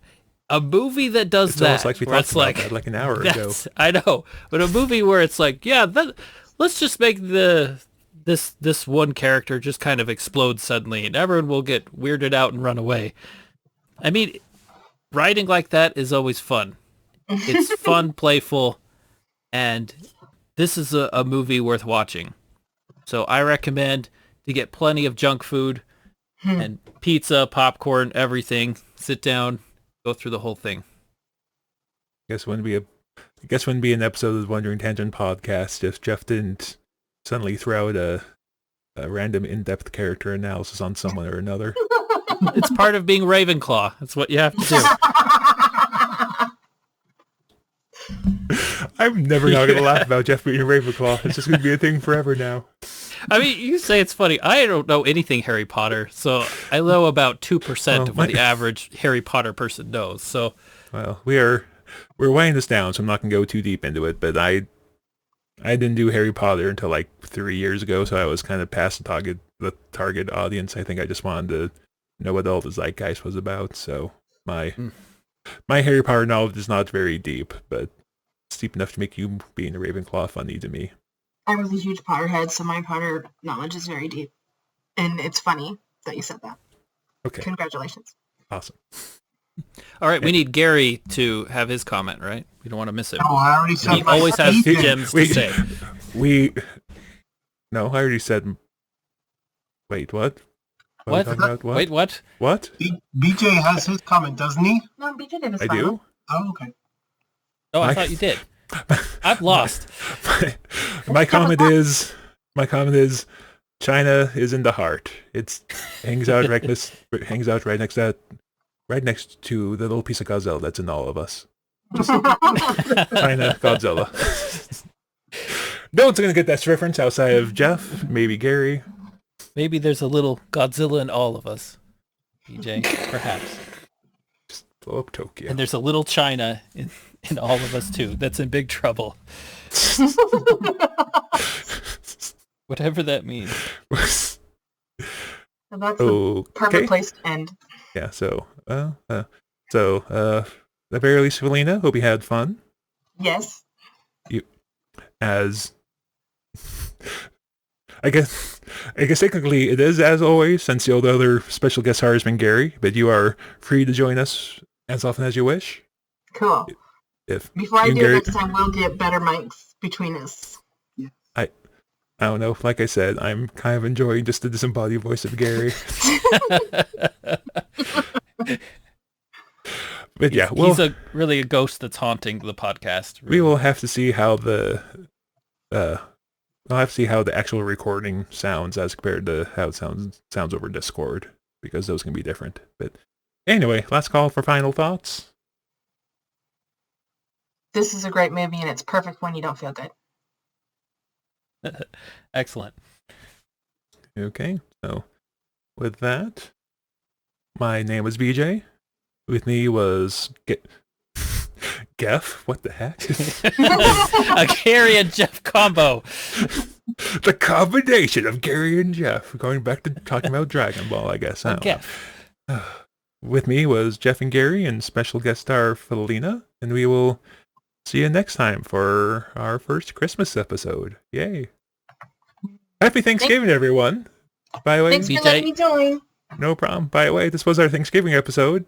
a movie that does it's that, like we talked about that like an hour ago. I know, but a movie where it's like, yeah, let's just make this one character just kind of explode suddenly, and everyone will get weirded out and run away. I mean, writing like that is always fun. It's fun, playful, and this is a movie worth watching. So I recommend to get plenty of junk food and pizza, popcorn, everything. Sit down, go through the whole thing. Guess wouldn't be an episode of the Wandering Tangent podcast if Jeff didn't suddenly throw out a random in-depth character analysis on someone or another. It's part of being Ravenclaw. That's what you have to do. I'm never not going to laugh about Jeff being a Ravenclaw. It's just going to be a thing forever now. I mean, you say it's funny. I don't know anything Harry Potter, so I know about 2% of what the average Harry Potter person knows. So, well, we're weighing this down, so I'm not going to go too deep into it. But I didn't do Harry Potter until like 3 years ago, so I was kind of past the target audience. I think I just wanted to know what all the zeitgeist was about. So my Harry Potter knowledge is not very deep, but it's deep enough to make you being a Ravenclaw funny to me. I was a huge Potterhead, so my Potter knowledge is very deep. And it's funny that you said that. Okay. Congratulations. Awesome. All right, we need Gary to have his comment, right? We don't want to miss it. Oh, I already said He always has gems to say. No, I already said... Wait, what? What? What? Wait, what? What? BJ has his comment, doesn't he? No, BJ did his I do? Oh, okay. Oh, I thought you did. I've lost. My comment is China is in the heart. It hangs out right next to the little piece of Godzilla that's in all of us. Just China Godzilla. No one's gonna get that reference outside of Jeff, maybe Gary. Maybe there's a little Godzilla in all of us, BJ, perhaps. Just blow up Tokyo. And there's a little China in all of us too. That's in big trouble. Whatever that means. And that's the perfect place to end. Yeah. So the very least, Felina, hope you had fun. Yes. As I guess technically it is as always, since the other special guest star has been Gary, but you are free to join us as often as you wish. Cool. If Before I you do and Gary, it next time, we'll get better mics between us. I don't know. Like I said, I'm kind of enjoying just the disembodied voice of Gary. But yeah, he's really a ghost that's haunting the podcast. Really. We will have to see how we'll have to see how the actual recording sounds as compared to how it sounds over Discord, because those can be different. But anyway, last call for final thoughts. This is a great movie, and it's perfect when you don't feel good. Excellent. Okay, so with that, my name was BJ. With me was Geff. What the heck? A Gary and Jeff combo. The combination of Gary and Jeff. Going back to talking about Dragon Ball, I guess. With me was Jeff and Gary and special guest star Felina, and we will see you next time for our first Christmas episode. Yay. Happy Thanksgiving, everyone. By the way, thanks for letting me join. No problem. By the way, this was our Thanksgiving episode.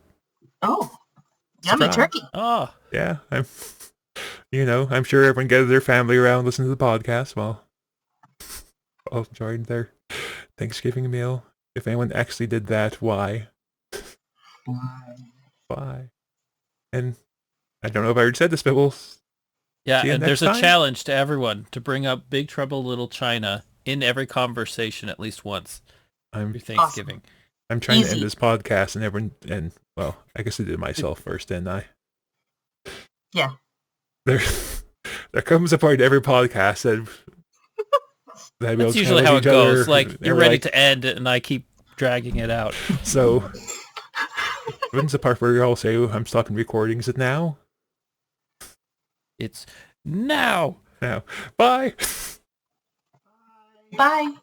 Oh, yummy turkey. Oh. Yeah, I'm sure everyone gathered their family around listening to the podcast while enjoying their Thanksgiving meal. If anyone actually did that, why? Why? And I don't know if I already said this, but we'll see you and next there's time. a challenge to everyone to bring up Big Trouble Little China in every conversation at least once. Every Thanksgiving. Awesome. I'm trying to end this podcast and well, I guess I did it myself first, didn't I? Yeah. There comes a point in every podcast that that's usually how it goes. Like, you're ready to end it, and I keep dragging it out. So, when's the part where you all say, I'm stopping recording? Is it now? It's now. Now. Bye. Bye.